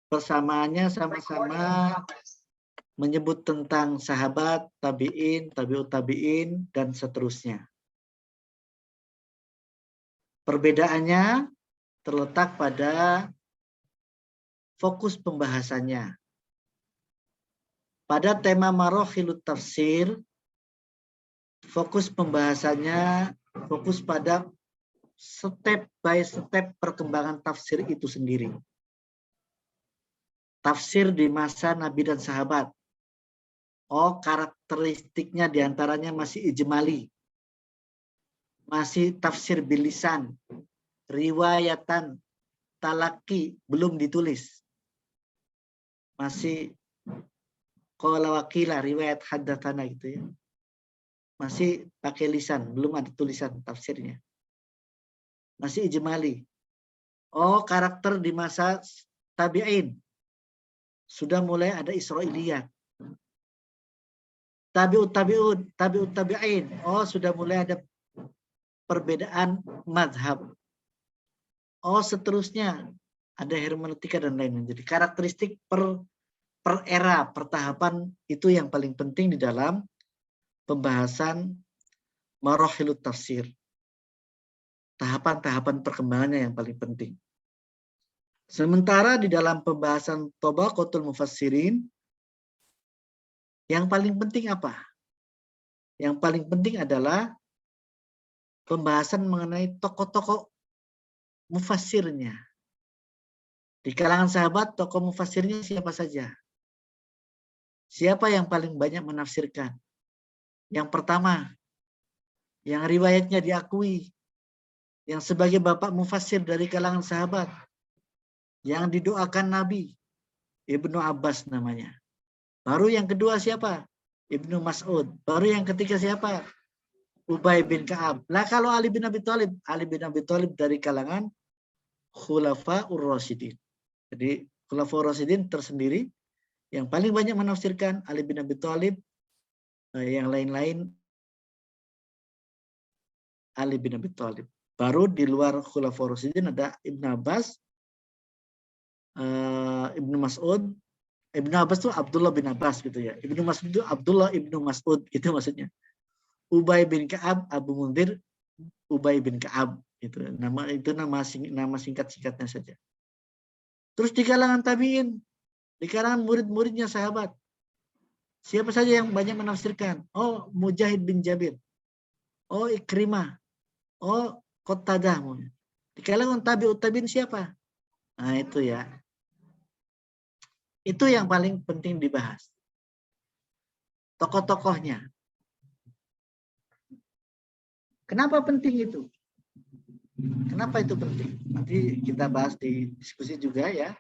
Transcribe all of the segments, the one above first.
Persamaannya sama-sama menyebut tentang sahabat, tabi'in, tabi'ut tabi'in, dan seterusnya. Perbedaannya terletak pada fokus pembahasannya. Pada tema Marokhilut Tafsir, fokus pembahasannya fokus pada step by step perkembangan tafsir itu sendiri. Tafsir di masa Nabi dan sahabat. Oh, karakteristiknya diantaranya masih ijmali. Masih tafsir bilisan. Riwayatan, talaki, belum ditulis. Masih qala wakila, riwayat haddatsana gitu ya. Masih pakai lisan, belum ada tulisan tafsirnya. Masih ijmali. Oh, karakter di masa tabi'in. Sudah mulai ada Israiliyat. Tabi'ut tabi'in. Oh, sudah mulai ada perbedaan mazhab. Oh, seterusnya ada hermeneutika dan lain-lain. Jadi karakteristik per era, per tahapan itu yang paling penting di dalam pembahasan Marokhilut Tafsir. Tahapan-tahapan perkembangannya yang paling penting. Sementara di dalam pembahasan Tabaqatul Mufassirin, yang paling penting apa? Yang paling penting adalah pembahasan mengenai tokoh-tokoh mufassirnya. Di kalangan sahabat, tokoh mufassirnya siapa saja? Siapa yang paling banyak menafsirkan? Yang pertama, yang riwayatnya diakui, yang sebagai bapak mufassir dari kalangan sahabat, yang didoakan Nabi, Ibnu Abbas namanya. Baru yang kedua siapa? Ibnu Mas'ud. Baru yang ketiga siapa? Ubay bin Ka'ab. Nah kalau Ali bin Abi Thalib dari kalangan Khulafaur Rasyidin. Jadi Khulafaur Rasyidin tersendiri yang paling banyak menafsirkan Ali bin Abi Thalib, yang lain-lain Ali bin Abi Thalib. Baru di luar Khulafaur Rasyidin ada Ibnu Abbas, Ibnu Mas'ud. Ibnu Abbas itu Abdullah bin Abbas gitu ya. Ibnu Mas'ud itu Abdullah Ibnu Mas'ud, itu maksudnya. Ubay bin Ka'ab, Abu Munzir, Ubay bin Ka'ab itu nama singkat-singkatnya saja. Terus di kalangan tabi'in, di kalangan murid-muridnya sahabat, siapa saja yang banyak menafsirkan? Oh, Mujahid bin Jabir. Oh, Ikrimah. Oh, Qatadah. Di kalangan tabi'ut tabi'in siapa? Nah, itu ya. Itu yang paling penting dibahas. Tokoh-tokohnya. Kenapa penting itu? Kenapa itu penting? Nanti kita bahas di diskusi juga ya.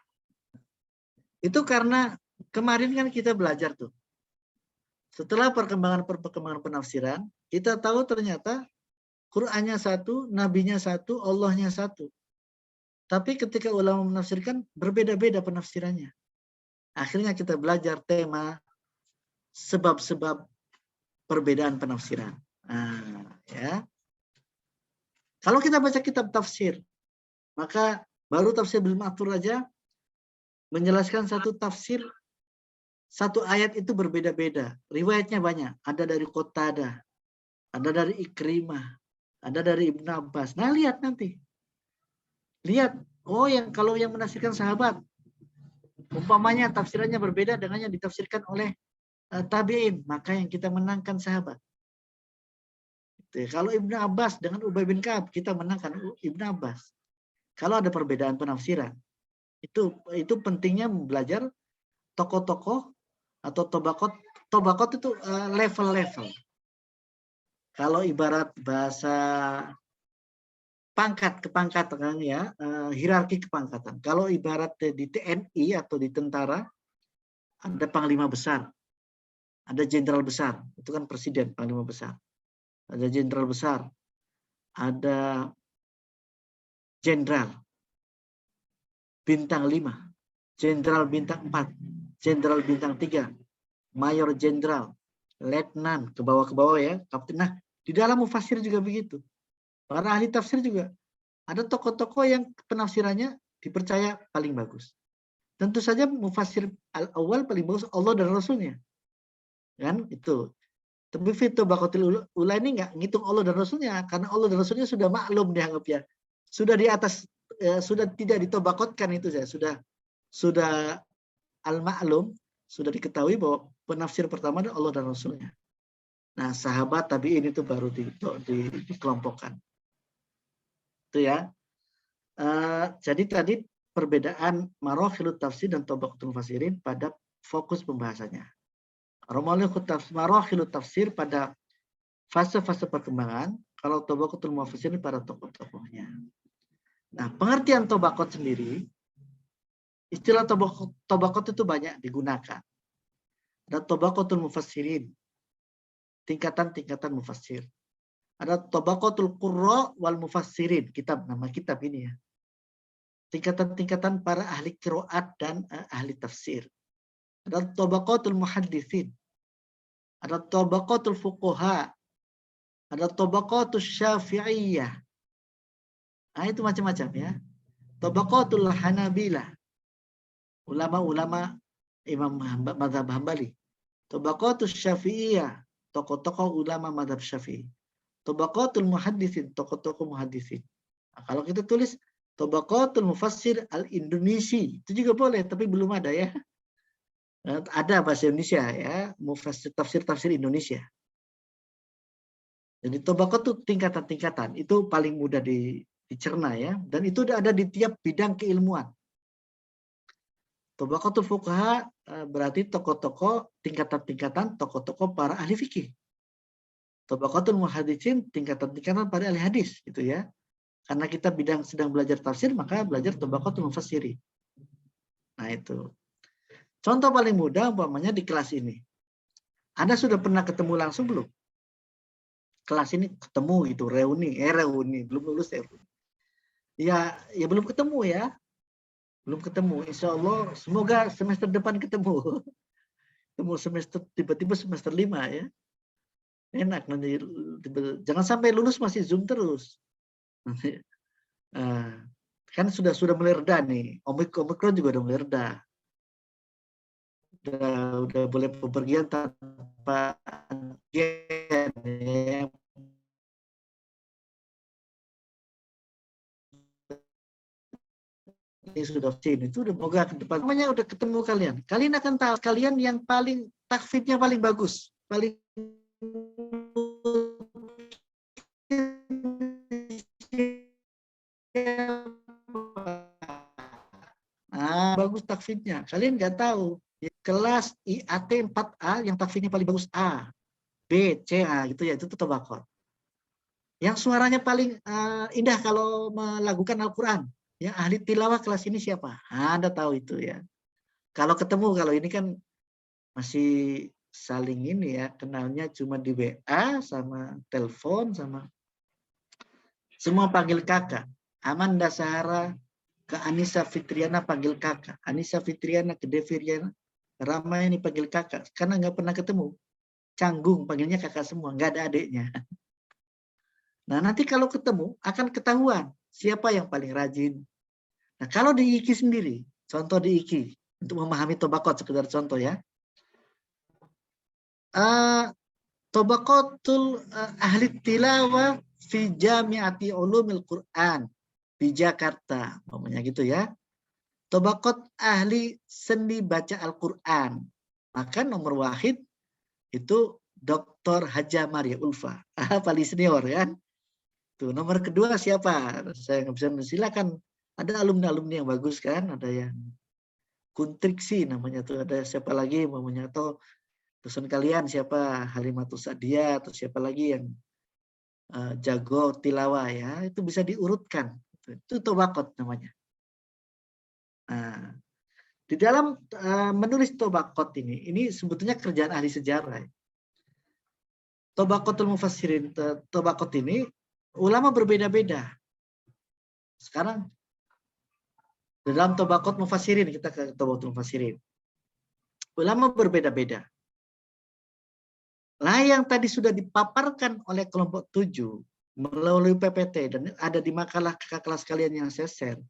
Itu karena kemarin kan kita belajar tuh. Setelah perkembangan penafsiran, kita tahu ternyata Qur'annya satu, nabinya satu, Allahnya satu. Tapi ketika ulama menafsirkan, berbeda-beda penafsirannya. Akhirnya kita belajar tema sebab-sebab perbedaan penafsiran. Nah, ya. Kalau kita baca kitab tafsir, maka baru tafsir Bil Ma'thur aja menjelaskan satu tafsir, satu ayat itu berbeda-beda. Riwayatnya banyak. Ada dari Qatadah, ada dari Ikrimah, ada dari Ibnu Abbas. Nah, lihat nanti. Lihat, oh kalau yang menafsirkan sahabat, umpamanya tafsirannya berbeda dengan yang ditafsirkan oleh tabi'in, maka yang kita menangkan sahabat. Kalau Ibnu Abbas dengan Ubay bin Ka'ab, kita menangkan Ibnu Abbas. Kalau ada perbedaan penafsiran, itu pentingnya belajar tokoh-tokoh atau tobakot itu level-level. Kalau ibarat bahasa pangkat kepangkatan ya, hierarki kepangkatan. Kalau ibarat di TNI atau di tentara, ada panglima besar, ada jenderal besar, itu kan presiden panglima besar. Ada jenderal besar, ada jenderal bintang 5, jenderal bintang 4, jenderal bintang 3, mayor jenderal, letnan, ke bawah ya, kapten. Nah, di dalam mufassir juga begitu. Para ahli tafsir juga ada tokoh-tokoh yang penafsirannya dipercaya paling bagus. Tentu saja mufassir al-awwal paling bagus Allah dan Rasulnya. Kan itu. Tapi fi tabaqatil ula ini nggak ngitung Allah dan Rasulnya, karena Allah dan Rasulnya sudah maklum dianggap ya. Sudah di atas, sudah tidak ditobakotkan itu ya. Sudah al-ma'lum, sudah diketahui bahwa penafsir pertama adalah Allah dan Rasulnya. Nah, sahabat tabi'in itu baru dikelompokkan. Itu ya. Jadi tadi perbedaan marokhilut tafsir dan tabaqatul mufassirin pada fokus pembahasannya. Marokhilut tafsir pada fase-fase perkembangan, kalau tabaqatul mufassirin pada tokoh-tokohnya. Nah, pengertian tabaqat sendiri, istilah tabaqat itu banyak digunakan. Ada tabaqatul mufassirin, tingkatan-tingkatan mufassir. Ada tabaqatul qurra wal mufassirin, nama kitab ini ya. Tingkatan-tingkatan para ahli qiraat dan ahli tafsir. Ada tabaqatul muhadditsin. Ada tabaqatul fuqaha. Ada tabaqatul syafi'iyah. Nah, itu macam-macam ya. Tabaqatul hanabilah. Ulama-ulama imam mazhab Hambali. Tabaqatul syafi'iyah. Tokoh-tokoh ulama mazhab Syafi'i. Tabaqatul muhadditsin. Tokoh-tokoh muhadditsin. Nah, kalau kita tulis Tabaqatul Mufassir al-Indonesi, itu juga boleh, tapi belum ada ya. Ada bahasa Indonesia ya, mufassir tafsir Indonesia. Jadi tabaqat itu tingkatan-tingkatan, itu paling mudah dicerna ya, dan itu ada di tiap bidang keilmuan. Tabaqatul fuqaha berarti tokoh-tokoh tingkatan-tingkatan tokoh-tokoh para ahli fikih. Tabaqatul muhaditsin tingkatan-tingkatan para ahli hadis gitu ya. Karena kita sedang belajar tafsir, maka belajar tabaqatul mufassirin. Nah itu. Contoh paling mudah umpamanya di kelas ini. Anda sudah pernah ketemu langsung belum? Kelas ini ketemu gitu, reuni, belum lulus ya. Ya belum ketemu ya. Belum ketemu. Insya Allah semoga semester depan ketemu. Ketemu semester tiba-tiba semester 5 ya. Enak nanti. Jangan sampai lulus masih Zoom terus. Kan sudah mulai reda nih, Omikron juga udah mulai reda, udah boleh bepergian tanpa antigen ya. Ini sudah vaksin, itu udah moga ke depan namanya udah ketemu kalian akan tahu kalian yang paling takfidnya paling bagus, paling bagus takfidnya. Kalian nggak tahu. Kelas IAT 4A yang takfidnya paling bagus A, B, C, A gitu ya, itu tabaqat. Yang suaranya paling indah kalau melakukan Al-Quran, yang ahli tilawah kelas ini siapa? Anda tahu itu ya. Kalau ketemu, kalau ini kan masih saling ini ya, kenalnya cuma di WA sama telepon sama semua panggil kakak. Amanda Sahara ke Anissa Fitriana panggil kakak, Anissa Fitriana ke Deviriana, Rama ini panggil kakak, karena nggak pernah ketemu. Canggung panggilnya kakak semua, nggak ada adiknya. Nah nanti kalau ketemu akan ketahuan siapa yang paling rajin. Nah kalau di IKI sendiri, contoh di IKI untuk memahami tabaqat sekedar contoh ya. Tabaqatul ahli tilawah fi Jami'ati Ulumil Quran di Jakarta, namanya gitu ya. Tabaqat ahli seni baca Al-Quran. Maka nomor wahid itu Dr. Haja Maria Ulfa, paling senior kan. Tuh, nomor kedua siapa? Saya nggak bisa silakan. Ada alumni-alumni yang bagus kan, ada yang Kuntriksi namanya tuh, ada siapa lagi namanya, atau dosen kalian siapa, Halimatus Sadia atau siapa lagi yang jago tilawah ya, itu bisa diurutkan. Itu tabaqat namanya. Nah, di dalam menulis tabaqat ini sebetulnya kerjaan ahli sejarah. Tabaqatul mufassirin, tabaqat ini ulama berbeda-beda. Sekarang dalam tabaqat mufassirin, kita ke tabaqatul mufassirin. Ulama berbeda-beda. Lah yang tadi sudah dipaparkan oleh kelompok 7 melalui PPT dan ada di makalah kakak kelas kalian yang saya share.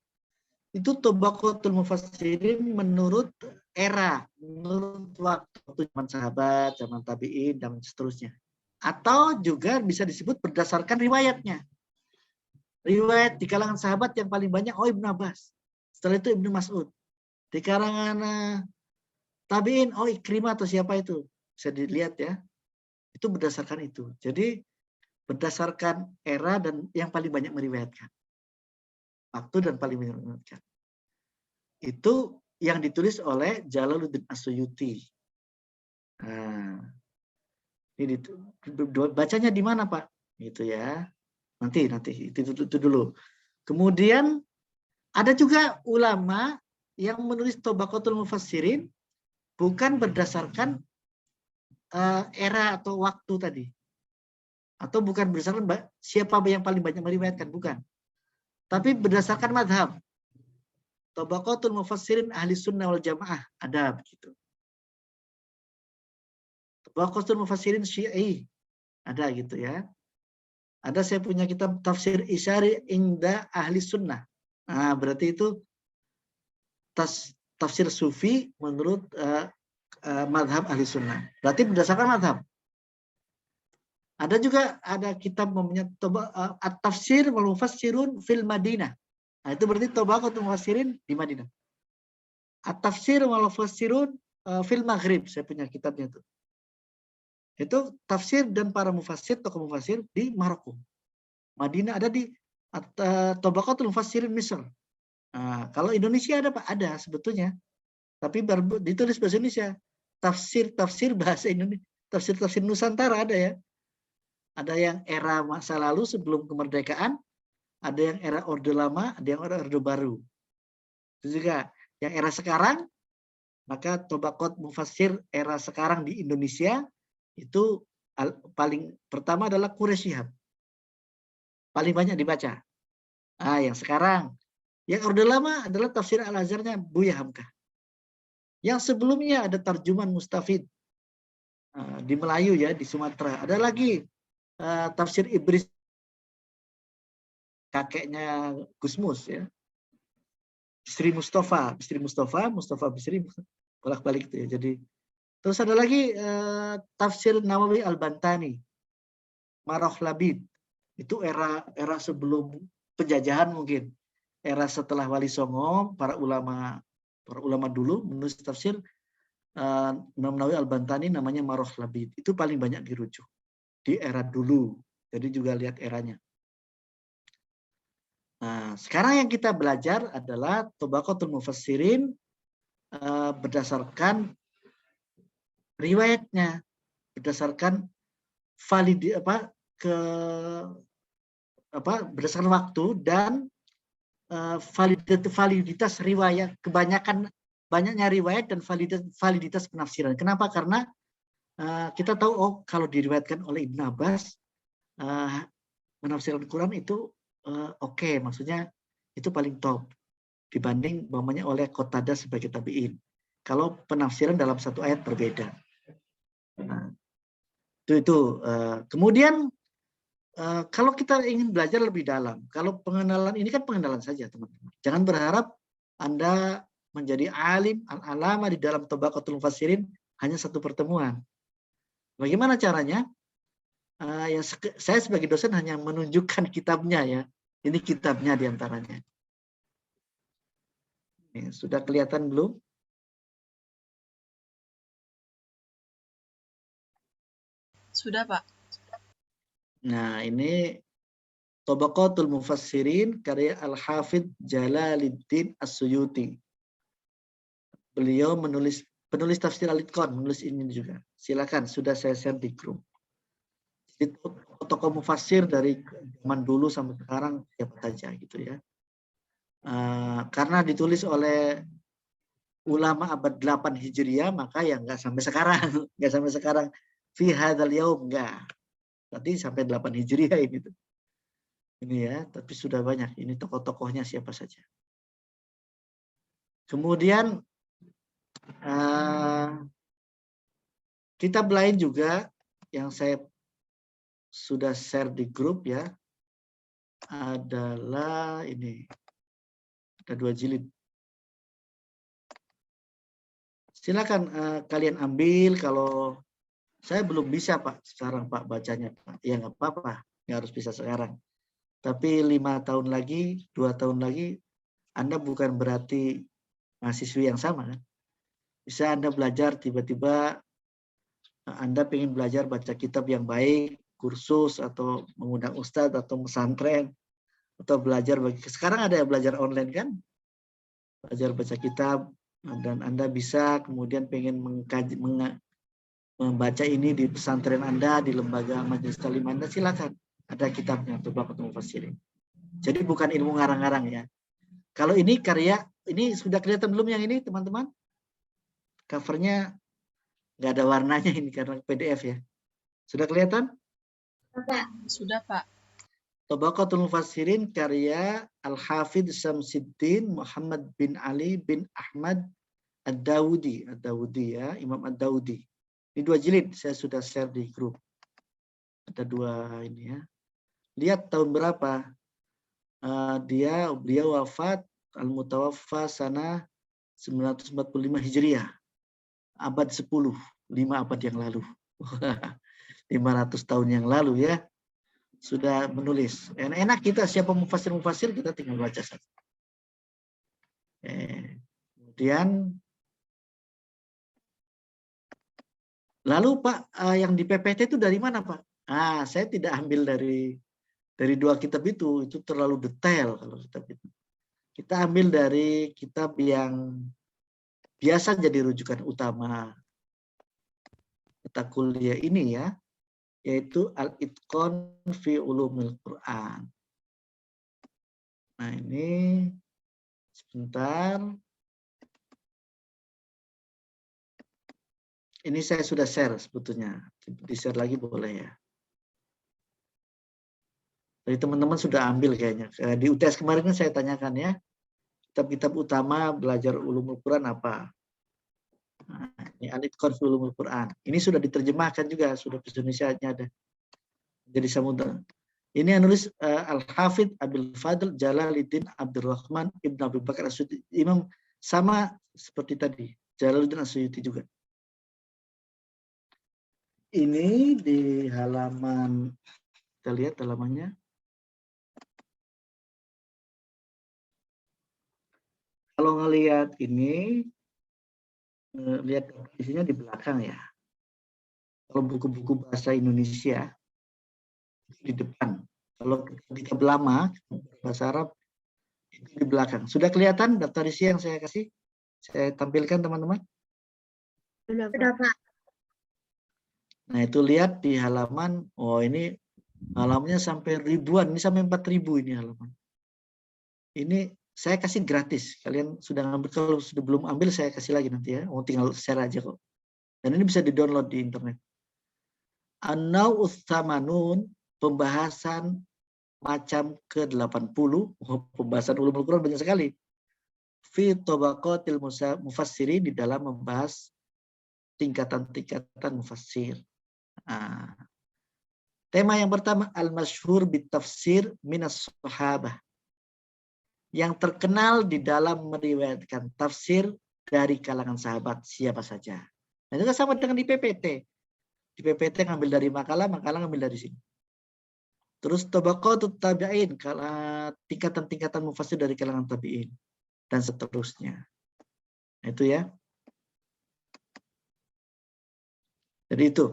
itu Tabaqatul Mufassirin menurut era, menurut waktu zaman sahabat, zaman tabi'in, dan seterusnya. Atau juga bisa disebut berdasarkan riwayatnya. Riwayat di kalangan sahabat yang paling banyak, Ibnu Abbas. Setelah itu Ibnu Mas'ud. Di kalangan tabi'in, Ikrimah atau siapa itu. Bisa dilihat ya. Itu berdasarkan itu. Jadi berdasarkan era dan yang paling banyak meriwayatkan. Waktu dan paling banyak meriwayatkan. Itu yang ditulis oleh Jalaluddin As-Suyuti. Nah, ini bacanya di mana, Pak? Gitu ya. Nanti itu dulu. Kemudian ada juga ulama yang menulis Tabaqatul Mufassirin bukan berdasarkan era atau waktu tadi. Atau bukan berdasarkan siapa yang paling banyak meriwayatkan, bukan. Tapi berdasarkan madhab. Tabaqatul Mufassirin Ahli Sunnah wal Jamaah, ada begitu. Tabaqatul Mufassirin Syi'i, ada gitu ya. Ada saya punya kitab Tafsir Isyari Inda Ahli Sunnah. Nah, berarti itu tafsir Sufi menurut madhab Ahli Sunnah. Berarti berdasarkan madhab. Ada juga kitab namanya At-Tafsir wal Mufassirun fil Madinah. Nah, itu berarti Tabaqatul Mufassirin di Madinah. At-Tafsir wal Mufassirun fil Maghrib, saya punya kitabnya itu. Itu tafsir dan para mufassir, tokoh mufassir di Maroko. Madinah ada di Tabaqatul Mufassirin Misr. Nah, kalau Indonesia ada Pak? Ada sebetulnya. Tapi baru ditulis bahasa Indonesia. Tafsir bahasa Indonesia. Tafsir Nusantara ada ya. Ada yang era masa lalu sebelum kemerdekaan. Ada yang era Orde Lama, ada yang era Orde Baru. Itu juga yang era sekarang, maka Tabaqat Mufassir era sekarang di Indonesia itu paling pertama adalah Quraish Shihab. Paling banyak dibaca. Yang sekarang. Yang Orde Lama adalah tafsir Al-Azharnya Buya Hamka. Yang sebelumnya ada Tarjuman Mustafid di Melayu ya, di Sumatera. Ada lagi tafsir Ibris, kakeknya Gusmus ya. Bisri Mustafa Bisri, bolak-balik itu ya. Jadi terus ada lagi tafsir Nawawi Al-Bantani, Marah Labid. Itu era sebelum penjajahan mungkin. Era setelah Wali Songo, para ulama dulu menulis tafsir Nawawi Al-Bantani namanya Marah Labid. Itu paling banyak dirujuk di era dulu. Jadi juga lihat eranya. Nah, sekarang yang kita belajar adalah Tabaqatul Mufassirin berdasarkan riwayatnya, berdasarkan berdasarkan waktu dan validitas riwayat. Banyaknya riwayat dan validitas penafsiran. Kenapa? Karena kita tahu kalau diriwayatkan oleh Ibnu Abbas menafsirkan Quran itu oke, maksudnya itu paling top dibanding umpamanya oleh Qatadah sebagai tabi'in. Kalau penafsiran dalam satu ayat berbeda. Nah, itu. Kemudian kalau kita ingin belajar lebih dalam, kalau pengenalan ini kan pengenalan saja teman-teman. Jangan berharap Anda menjadi alim al-alama di dalam Tabaqatul Mufassirin hanya satu pertemuan. Bagaimana caranya? Saya sebagai dosen hanya menunjukkan kitabnya ya. Ini kitabnya diantaranya. Sudah kelihatan belum? Sudah, Pak. Nah, ini Tabaqatul Mufassirin karya Al-Hafidh Jalaluddin As-Suyuti. Beliau penulis tafsir Al-Itqan, menulis ini juga. Silakan, sudah saya share di grup. Itu tokoh mufassir dari zaman dulu sampai sekarang siapa saja gitu ya. Karena ditulis oleh ulama abad 8 Hijriah, maka ya nggak sampai sekarang. Nggak sampai sekarang. Fi hadzal yaum, nggak. Tadi sampai 8 Hijriah ini tuh. Ini ya, tapi sudah banyak. Ini tokoh-tokohnya siapa saja. Kemudian kitab lain juga yang saya sudah share di grup ya, adalah ini. Ada 2 jilid. Silakan kalian ambil. Kalau saya belum bisa Pak sekarang Pak bacanya Pak. Ya nggak apa-apa, nggak harus bisa sekarang. Tapi 5 tahun lagi, 2 tahun lagi, Anda bukan berarti mahasiswi yang sama kan. Bisa Anda belajar tiba-tiba Anda pengen belajar baca kitab yang baik, kursus atau mengundang ustadz atau pesantren atau belajar sekarang ada yang belajar online kan, belajar baca kitab dan Anda bisa kemudian pengen mengkaji membaca ini di pesantren Anda, di lembaga majelis taklim Anda, silakan. Ada kitabnya Tabaqatul Mufassirin. Jadi bukan ilmu ngarang-ngarang ya. Kalau ini karya, ini sudah kelihatan belum yang ini teman-teman? Covernya nggak ada warnanya ini karena PDF ya. Sudah kelihatan? Sudah, Pak. Tabaqatul Mufassirin karya Al-Hafidh Syamsuddin Muhammad bin Ali bin Ahmad Ad-Dawudi. Ad-Dawudi ya, Imam Ad-Dawudi. Ini 2 jilid, saya sudah share di grup. Ada 2 ini ya. Lihat tahun berapa. Beliau wafat Al-Mutawaffa sana 945 Hijriah. Abad 10, 5 abad yang lalu. 500 tahun yang lalu ya. Sudah menulis. Enak kita siapa mufasir kita tinggal baca saja. Kemudian lalu Pak yang di PPT itu dari mana Pak? Saya tidak ambil dari 2 kitab itu terlalu detail kalau kitab itu. Kita ambil dari kitab yang biasa jadi rujukan utama mata kuliah ini ya, yaitu Al-Itqan fi Ulumil Quran. Nah ini sebentar. Ini saya sudah share sebetulnya. Di-share lagi boleh ya. Jadi teman-teman sudah ambil kayaknya. Di UTS kemarin kan saya tanyakan ya. Kitab-kitab utama belajar ulumul Quran apa? Nah, ini Al-Itqan fi Ulumil Quran. Ini sudah diterjemahkan juga, sudah bahasa Indonesianya ada. Jadi samudra. Ini yang nulis Al-Hafidh Abil Fadl Jalaluddin Abdurrahman Ibn Abi Bakar As-Suyuti. Imam sama seperti tadi, Jalaluddin As-Suyuti juga. Ini di halaman, kita lihat halamannya. Kalau ngelihat ini, lihat isinya di belakang ya. Kalau buku-buku bahasa Indonesia, di depan. Kalau kitab lama, bahasa Arab, itu di belakang. Sudah kelihatan daftar isi yang saya kasih? Saya tampilkan teman-teman. Sudah, Pak. Nah itu lihat di halaman, oh ini halamannya sampai ribuan, ini sampai 4.000 ini halaman. Ini saya kasih gratis, kalian sudah ngambil, kalau sudah belum ambil saya kasih lagi nanti ya, tinggal share aja kok. Dan ini bisa di-download di internet. An-Naw'uts Tsamanun, pembahasan macam ke-80, pembahasan ulumul Quran banyak sekali. Fi Tabaqatil Mufassirin, di dalam membahas tingkatan-tingkatan mufassir. Nah, tema yang pertama al-masyhur bitafsir minas sahabah. Yang terkenal di dalam meriwayatkan tafsir dari kalangan sahabat siapa saja. Nah, itu sama dengan di PPT. Di PPT ngambil dari makalah ngambil dari sini. Terus tabaqatut tabi'in, tingkatan-tingkatan mufassir dari kalangan tabi'in dan seterusnya. Nah, itu ya. Jadi itu.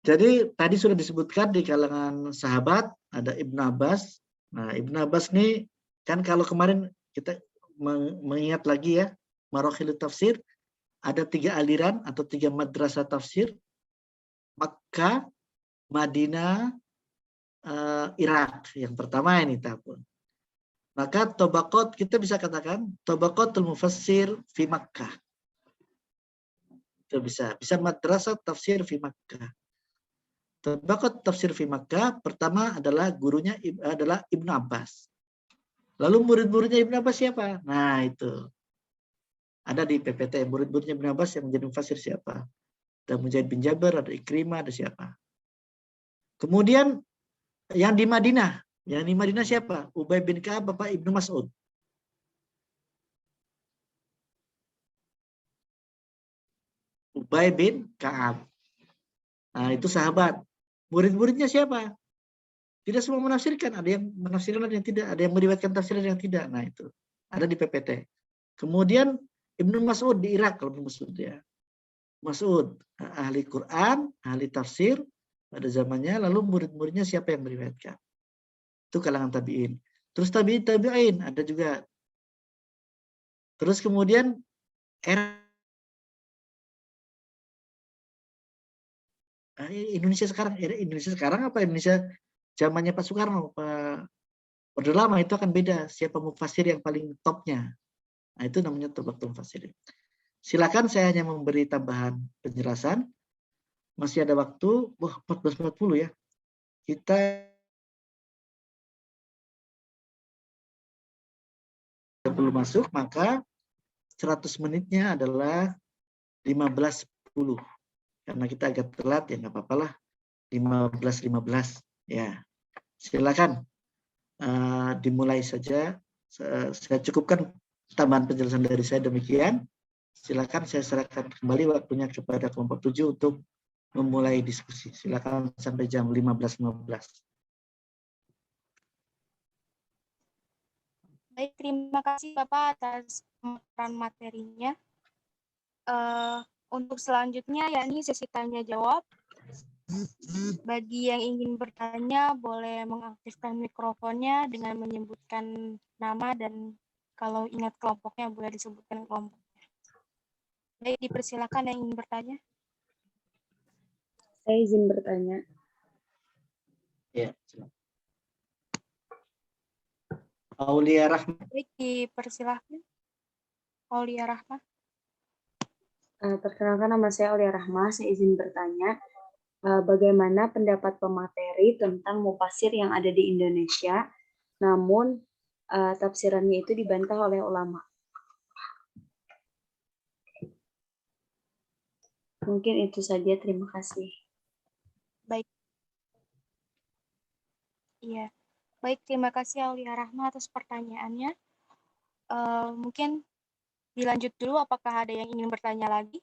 Jadi tadi sudah disebutkan di kalangan sahabat ada Ibnu Abbas. Nah, Ibnu Abbas nih kan kalau kemarin kita mengingat lagi ya, Marokhilut Tafsir, ada 3 aliran atau 3 madrasah tafsir, Makkah, Madinah, Irak. Yang pertama ini tahun. Maka tabaqat, kita bisa katakan tabaqatul mufassir fi Makkah. Itu bisa madrasah tafsir fi Makkah. Tabaqat tafsir fi Makkah pertama adalah gurunya adalah Ibnu Abbas. Lalu murid-muridnya Ibnu Abbas siapa? Nah, itu. Ada di PPT murid-muridnya Ibnu Abbas yang menjadi mufassir siapa? Ada Mujahid bin Jabir, ada Ikrimah, ada siapa? Kemudian yang di Madinah siapa? Ubay bin Ka'ab, Bapak Ibnu Mas'ud. Ubay bin Ka'ab. Nah, itu sahabat. Murid-muridnya siapa? Tidak semua menafsirkan, ada yang menafsirkan, ada yang tidak, ada yang meriwayatkan tafsir, ada yang tidak. Nah, itu ada di PPT. Kemudian Ibnu Mas'ud di Irak, kalau Ibnu Mas'ud ya. Mas'ud, ahli Quran, ahli tafsir pada zamannya, lalu murid-muridnya siapa yang meriwayatkan? Itu kalangan tabi'in. Terus tabi'in ada juga. Terus kemudian era Indonesia sekarang apa Indonesia zamannya Pak Soekarno, Pak Orde Lama, itu akan beda siapa mufasir yang paling topnya. Nah, itu namanya tabaqatul mufassirin. Silakan, saya hanya memberi tambahan penjelasan. Masih ada waktu, 14.40 ya. Kita belum masuk, maka 100 menitnya adalah 15.10. Karena kita agak telat, ya nggak apa-apa lah. 15.15 ya. Silakan dimulai saja. Saya cukupkan tambahan penjelasan dari saya demikian. Silakan, saya serahkan kembali waktunya kepada kelompok 7 untuk memulai diskusi. Silakan sampai jam 15.15. Baik, terima kasih Bapak atas pemaparan materinya. Untuk selanjutnya yakni sesi tanya jawab. Bagi yang ingin bertanya boleh mengaktifkan mikrofonnya dengan menyebutkan nama dan kalau ingat kelompoknya boleh disebutkan kelompoknya. Baik, dipersilakan yang ingin bertanya. Saya izin bertanya. Ya, Aulia Rahma. Baik, dipersilakan. Aulia Rahma. Perkenalkan, nama saya Aulia Rahma. Saya izin bertanya, bagaimana pendapat pemateri tentang mufasir yang ada di Indonesia, namun tafsirannya itu dibantah oleh ulama? Mungkin itu saja. Terima kasih. Baik. Iya. Baik, terima kasih Aulia Rahma atas pertanyaannya. Mungkin dilanjut dulu, apakah ada yang ingin bertanya lagi?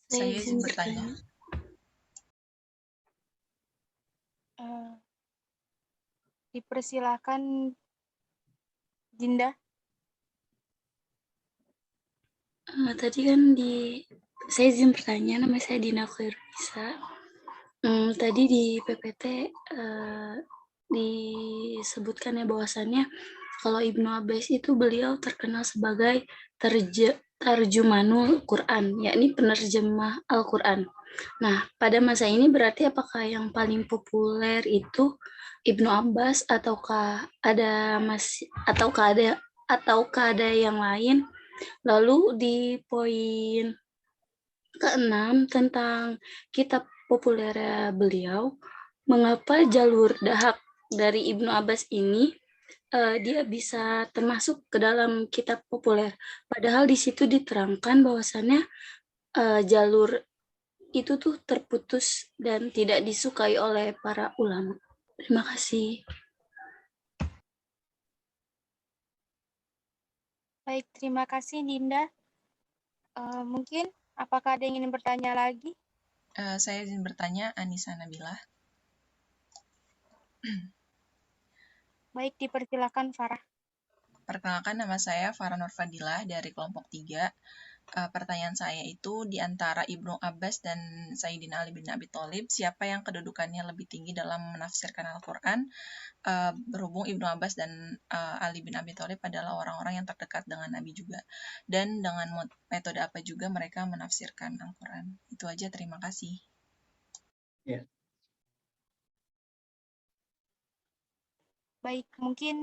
Saya izin bertanya. Dipersilakan Dinda. Tadi kan saya izin bertanya, nama saya Dina Khairunisa. Tadi di PPT disebutkan ya bahwasannya kalau Ibnu Abbas itu beliau terkenal sebagai tarjumanul Quran, yakni penerjemah Al-Quran. Nah, pada masa ini berarti apakah yang paling populer itu Ibnu Abbas ataukah ada yang lain? Lalu di poin ke-6 tentang kitab populer beliau, mengapa jalur dahak dari Ibnu Abbas ini dia bisa termasuk ke dalam kitab populer. Padahal di situ diterangkan bahwasannya jalur itu tuh terputus dan tidak disukai oleh para ulama. Terima kasih. Baik, terima kasih Dinda. Mungkin apakah ada yang ingin bertanya lagi? Saya izin bertanya, Anissa Nabila. Baik, dipersilakan Farah. Perkenalkan, nama saya Farah Nur Fadilah dari kelompok 3. Pertanyaan saya itu, di antara Ibnu Abbas dan Sayyidina Ali bin Abi Thalib, siapa yang kedudukannya lebih tinggi dalam menafsirkan Al-Quran? Berhubung Ibnu Abbas dan Ali bin Abi Thalib adalah orang-orang yang terdekat dengan Nabi juga. Dan dengan metode apa juga mereka menafsirkan Al-Quran. Itu aja, terima kasih. Ya. Baik, mungkin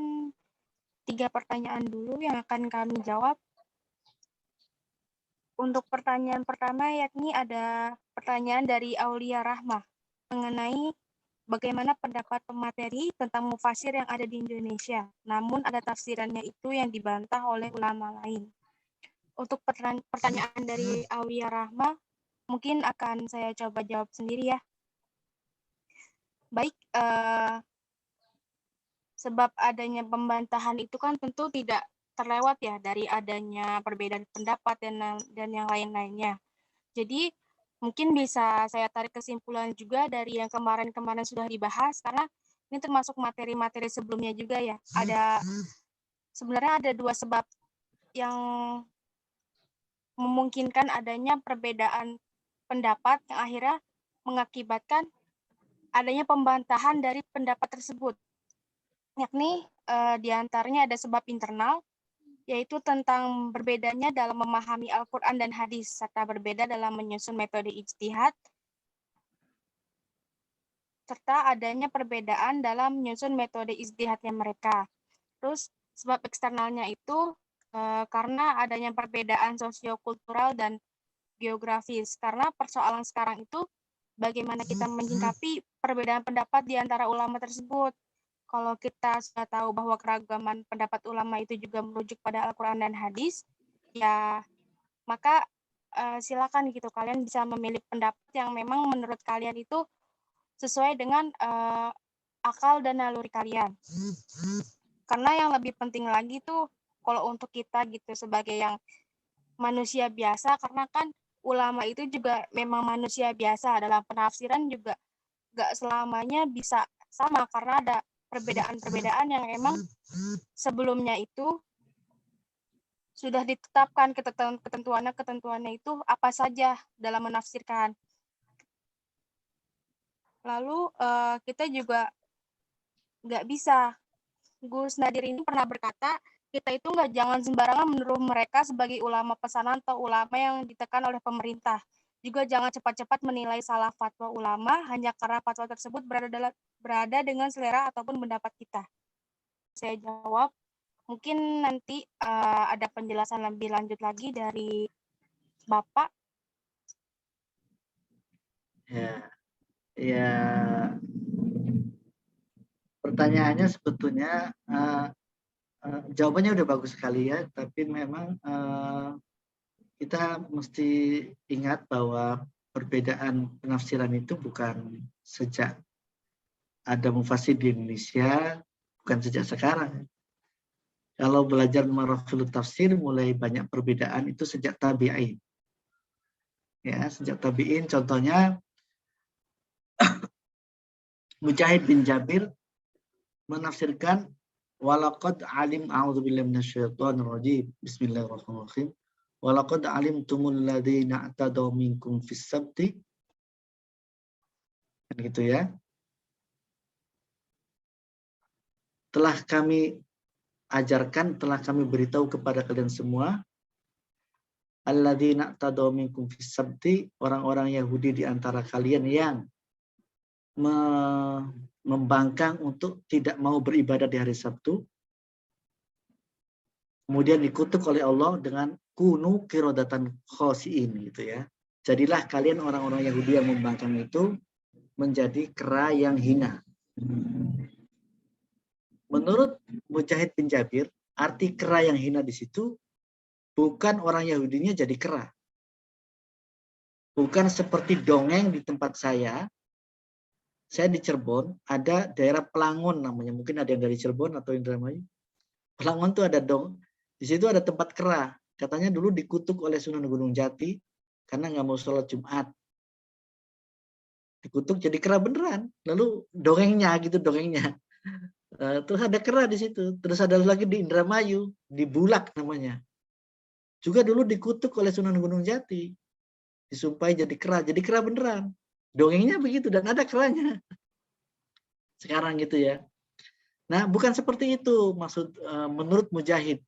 3 pertanyaan dulu yang akan kami jawab. Untuk pertanyaan pertama yakni ada pertanyaan dari Aulia Rahma mengenai bagaimana pendapat pemateri tentang mufasir yang ada di Indonesia, namun ada tafsirannya itu yang dibantah oleh ulama lain. Untuk pertanyaan dari Aulia Rahma, mungkin akan saya coba jawab sendiri ya. Baik, sebab adanya pembantahan itu kan tentu tidak terlewat ya dari adanya perbedaan pendapat dan yang lain-lainnya. Jadi mungkin bisa saya tarik kesimpulan juga dari yang kemarin-kemarin sudah dibahas, karena ini termasuk materi-materi sebelumnya juga ya. Sebenarnya ada dua sebab yang memungkinkan adanya perbedaan pendapat yang akhirnya mengakibatkan adanya pembantahan dari pendapat tersebut. Yakni diantaranya ada sebab internal, yaitu tentang berbedanya dalam memahami Al-Quran dan hadis, serta berbeda dalam menyusun metode ijtihad, serta adanya perbedaan dalam menyusun metode ijtihadnya mereka. Terus sebab eksternalnya itu karena adanya perbedaan sosiokultural dan geografis. Karena persoalan sekarang itu bagaimana kita menyikapi perbedaan pendapat di antara ulama tersebut. Kalau kita sudah tahu bahwa keragaman pendapat ulama itu juga merujuk pada Al-Quran dan hadis, ya maka silakan gitu kalian bisa memilih pendapat yang memang menurut kalian itu sesuai dengan akal dan naluri kalian. Karena yang lebih penting lagi tuh kalau untuk kita gitu sebagai yang manusia biasa, karena kan ulama itu juga memang manusia biasa, dalam penafsiran juga gak selamanya bisa sama karena ada perbedaan-perbedaan yang emang sebelumnya itu sudah ditetapkan ketentuannya itu apa saja dalam menafsirkan. Lalu kita juga nggak bisa, Gus Nadir ini pernah berkata, kita itu jangan sembarangan menuduh mereka sebagai ulama pesanan atau ulama yang ditekan oleh pemerintah. Juga jangan cepat-cepat menilai salah fatwa ulama hanya karena fatwa tersebut berada dengan selera ataupun pendapat kita. Saya jawab, mungkin nanti ada penjelasan lebih lanjut lagi dari Bapak. Ya, pertanyaannya sebetulnya jawabannya udah bagus sekali ya, tapi memang kita mesti ingat bahwa perbedaan penafsiran itu bukan sejak ada mufasir di Indonesia, bukan sejak sekarang. Kalau belajar marahil tafsir mulai banyak perbedaan itu sejak tabi'in. Ya, sejak tabi'in contohnya Mujahid bin Jabir menafsirkan walaqad alim a'udzubillahi minasyaitonir rajim bismillahirrahmanirrahim walaqad alimtumul ladzina i'tadaw minkum fis sabti, kan gitu ya. Telah kami ajarkan, telah kami beritahu kepada kalian semua alladzina i'tadaw minkum fis sabti, orang-orang Yahudi di antara kalian yang membangkang untuk tidak mau beribadah di hari Sabtu, kemudian dikutuk oleh Allah dengan kunu kirodatan khosiin gitu ya. Jadilah kalian orang-orang Yahudi yang membangkang itu menjadi kera yang hina. Menurut Mujahid bin Jabir, arti kera yang hina di situ bukan orang Yahudinya jadi kera. Bukan seperti dongeng di tempat saya di Cirebon, ada daerah Pelangon namanya. Mungkin ada yang dari Cirebon atau Indramayu. Pelangon tuh ada di situ ada tempat kera. Katanya dulu dikutuk oleh Sunan Gunung Jati karena nggak mau sholat Jumat. Dikutuk jadi kera beneran. Lalu dongengnya. Terus ada kera di situ. Terus ada lagi di Indramayu, di Bulak namanya. Juga dulu dikutuk oleh Sunan Gunung Jati. Disumpahi jadi kera beneran. Dongengnya begitu dan ada keranya. Sekarang gitu ya. Nah, bukan seperti itu maksud menurut Mujahid.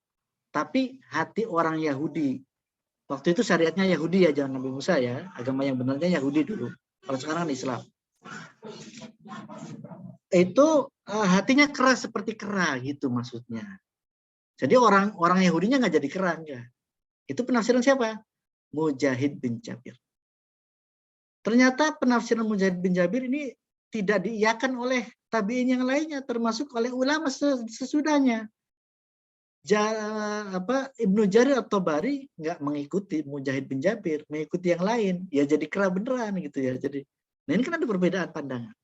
Tapi hati orang Yahudi. Waktu itu syariatnya Yahudi ya, jangan Nabi Musa ya. Agama yang benarnya Yahudi dulu. Kalau sekarang Islam. Itu hatinya keras seperti kera gitu maksudnya. Jadi orang Yahudinya nggak jadi kera enggak. Itu penafsiran siapa? Mujahid bin Jabir. Ternyata penafsiran Mujahid bin Jabir ini tidak diiyakan oleh tabi'in yang lainnya, termasuk oleh ulama sesudahnya. Ibnu Jarir at-Tabari nggak mengikuti Mujahid bin Jabir, mengikuti yang lain. Ya jadi kera beneran gitu ya. Jadi, nah ini kan ada perbedaan pandangan.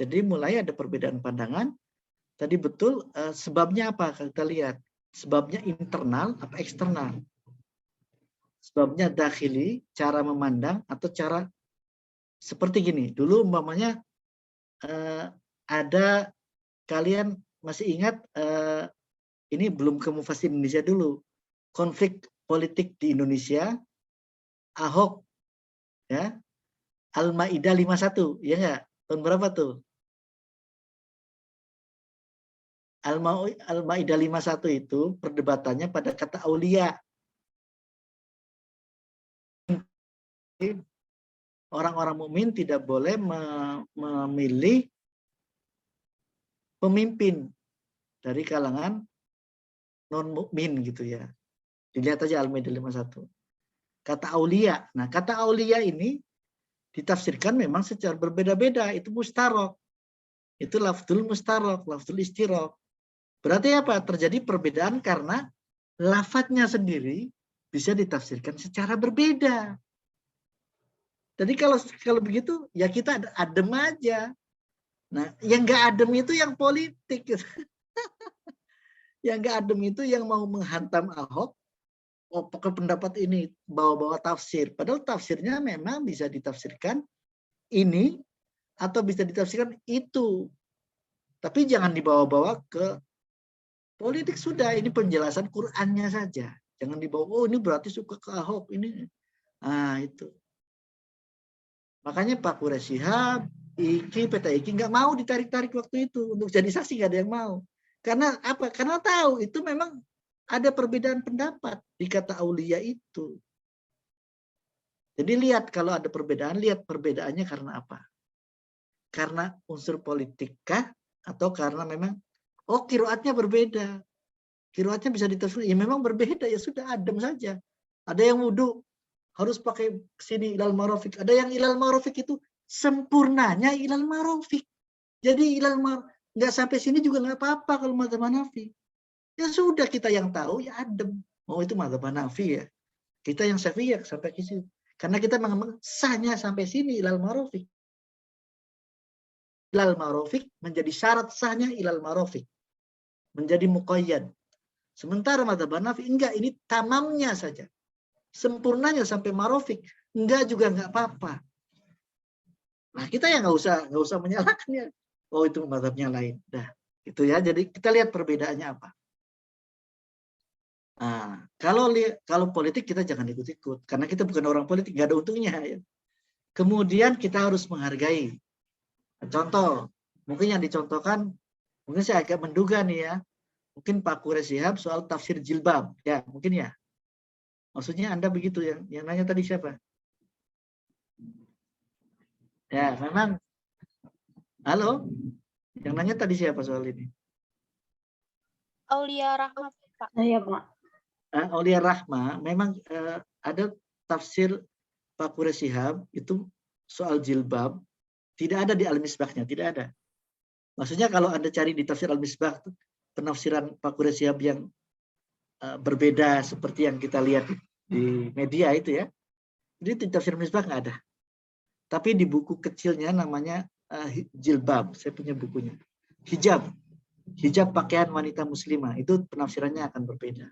Jadi mulai ada perbedaan pandangan. Tadi betul sebabnya apa? Kita lihat. Sebabnya internal apa eksternal? sebabnya dakhili, cara memandang atau cara seperti gini. Dulu umpamanya ada, kalian masih ingat, ini belum ke Mufasir Indonesia dulu, konflik politik di Indonesia, Ahok, ya, Al-Maidah 51, ya nggak? Tahun berapa tuh? Al-Maidah 51 itu perdebatannya pada kata aulia. Orang-orang mukmin tidak boleh memilih pemimpin dari kalangan non mukmin gitu ya. Dilihat aja Al-Maidah 51. Kata aulia. Nah, kata aulia ini ditafsirkan memang secara berbeda-beda. Itu mustarok. Itu lafzul mustarok, lafzul istirok. Berarti apa? Terjadi perbedaan karena lafadznya sendiri bisa ditafsirkan secara berbeda. Jadi kalau begitu ya kita adem aja. Nah, yang nggak adem itu yang politik. Yang nggak adem itu yang mau menghantam Ahok. Oh, pokok pendapat ini bawa-bawa tafsir. Padahal tafsirnya memang bisa ditafsirkan ini atau bisa ditafsirkan itu. Tapi jangan dibawa-bawa ke politik sudah. Ini penjelasan Qur'annya saja. Jangan dibawa, oh ini berarti suka ke Ahok. Ini. Nah, itu. Makanya Pak Quraish Shihab, IKI, PTIKI nggak mau ditarik-tarik waktu itu. Untuk jadi saksi nggak ada yang mau. Karena apa? Karena tahu itu memang ada perbedaan pendapat di kata aulia itu. Jadi lihat kalau ada perbedaan, lihat perbedaannya karena apa? Karena unsur politik kah? Atau karena memang, oh qiraatnya berbeda. Qiraatnya bisa ditafsir, ya memang berbeda, ya sudah adem saja. Ada yang wudhu harus pakai sini ilal marofik. Ada yang ilal marofik itu sempurnanya ilal marofik. Jadi ilal marofik nggak sampai sini juga nggak apa-apa kalau madzhab Hanafi. Ya sudah kita yang tahu ya adem. Oh itu madzhab Hanafi ya. Kita yang Syafi'i sampai ke situ. Karena kita mengambil sahnya sampai sini ilal marofik. Ilal marofik menjadi syarat sahnya ilal marofik. Menjadi muqayyad. Sementara madzhab Hanafi enggak, ini tamamnya saja. Sempurnanya sampai marofik, enggak juga enggak apa-apa. Nah kita yang nggak usah menyalahkannya. Oh itu mazhabnya lain. Dah, itu ya. Jadi kita lihat perbedaannya apa. Nah, kalau politik kita jangan ikut-ikut, karena kita bukan orang politik, nggak ada untungnya. Ya. Kemudian kita harus menghargai. Contoh, mungkin yang dicontohkan, mungkin saya agak menduga nih ya, mungkin Pak Quraish Shihab soal tafsir jilbab, ya mungkin ya. Maksudnya Anda begitu yang nanya tadi siapa? Ya, memang. Halo? Yang nanya tadi siapa soal ini? Aulia Rahma, Pak. Saya, Pak. Aulia Rahma, memang ada tafsir Pak Quraish Shihab itu soal jilbab, tidak ada di Al-Misbahnya, tidak ada. Maksudnya kalau Anda cari di tafsir Al-Misbah, penafsiran Pak Quraish Shihab yang berbeda seperti yang kita lihat di media itu ya. Jadi di tafsir Misbah nggak ada. Tapi di buku kecilnya namanya jilbab, saya punya bukunya. Hijab pakaian wanita muslimah, itu penafsirannya akan berbeda.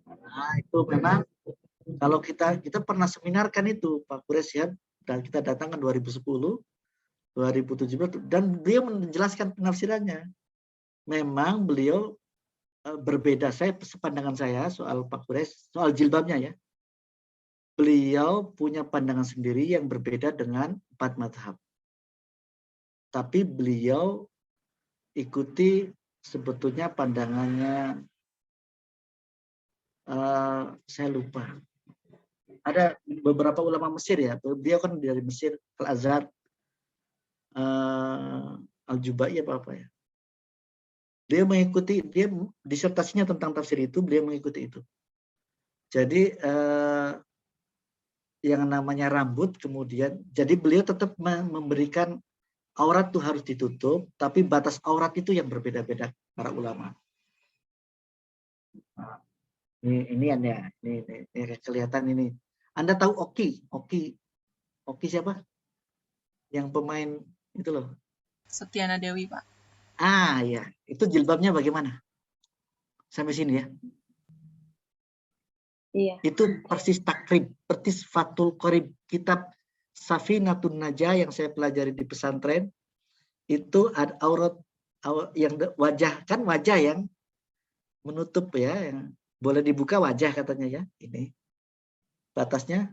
Nah, itu memang kalau kita pernah seminarkan itu Pak Quraish Shihab, dan kita datangkan 2010, 2017 dan beliau menjelaskan penafsirannya. Memang beliau berbeda. Sepandangan saya soal Pak Quraish, soal jilbabnya ya. Beliau punya pandangan sendiri yang berbeda dengan 4 mazhab. Tapi beliau ikuti sebetulnya pandangannya, saya lupa. Ada beberapa ulama Mesir ya. Beliau kan dari Mesir, Al-Azhar, Al-Jubai apa ya. Dia mengikuti, dia disertasinya tentang tafsir itu, beliau mengikuti itu. Jadi yang namanya rambut kemudian, jadi beliau tetap memberikan aurat tuh harus ditutup, tapi batas aurat itu yang berbeda-beda para ulama. Nah, ini Anda, ini kelihatan ini. Anda tahu Oki siapa? Yang pemain itu loh. Setiana Dewi, Pak. Ah ya, itu jilbabnya bagaimana? Sampai sini ya. Iya. Itu persis takrib, persis Fathul Qorib, kitab Safinatun Najah yang saya pelajari di pesantren. Itu ada yang wajah, kan wajah yang menutup ya, yang boleh dibuka wajah katanya ya. Ini batasnya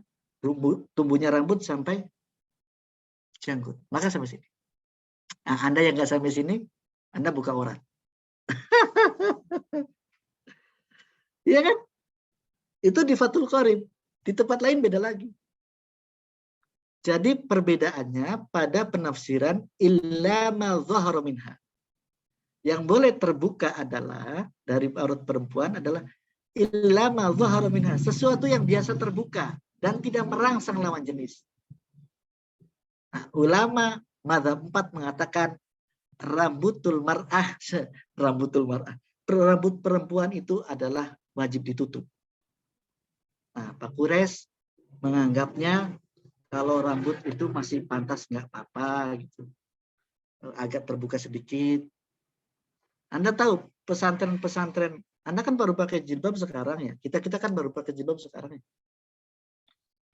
tumbuhnya rambut sampai janggut. Maka sampai sini. Nah, Anda yang nggak sampai sini, Anda buka aurat. Iya kan? Itu di Fathul Qorib. Di tempat lain beda lagi. Jadi perbedaannya pada penafsiran illa ma dhahara minha. Yang boleh terbuka adalah dari aurat perempuan adalah illa ma dhahara minha, sesuatu yang biasa terbuka dan tidak merangsang lawan jenis. Nah, ulama mazhab 4 mengatakan rambut perempuan itu adalah wajib ditutup. Nah, Pak Kures menganggapnya kalau rambut itu masih pantas nggak apa-apa gitu, agak terbuka sedikit. Anda tahu pesantren-pesantren, Anda kan baru pakai jilbab sekarang ya, kita kan baru pakai jilbab sekarang ya.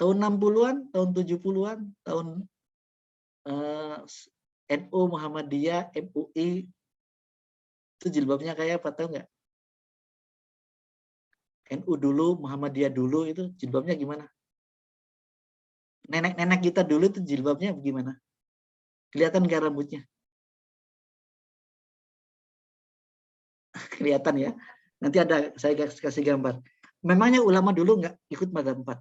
Tahun 60-an, tahun 70-an, tahun NU, Muhammadiyah, MUI, itu jilbabnya kayak apa tahu nggak? NU dulu, Muhammadiyah dulu itu jilbabnya gimana? Nenek-nenek kita dulu itu jilbabnya gimana? Kelihatan nggak rambutnya? Kelihatan ya. Nanti ada saya kasih gambar. Memangnya ulama dulu nggak ikut mazhab 4?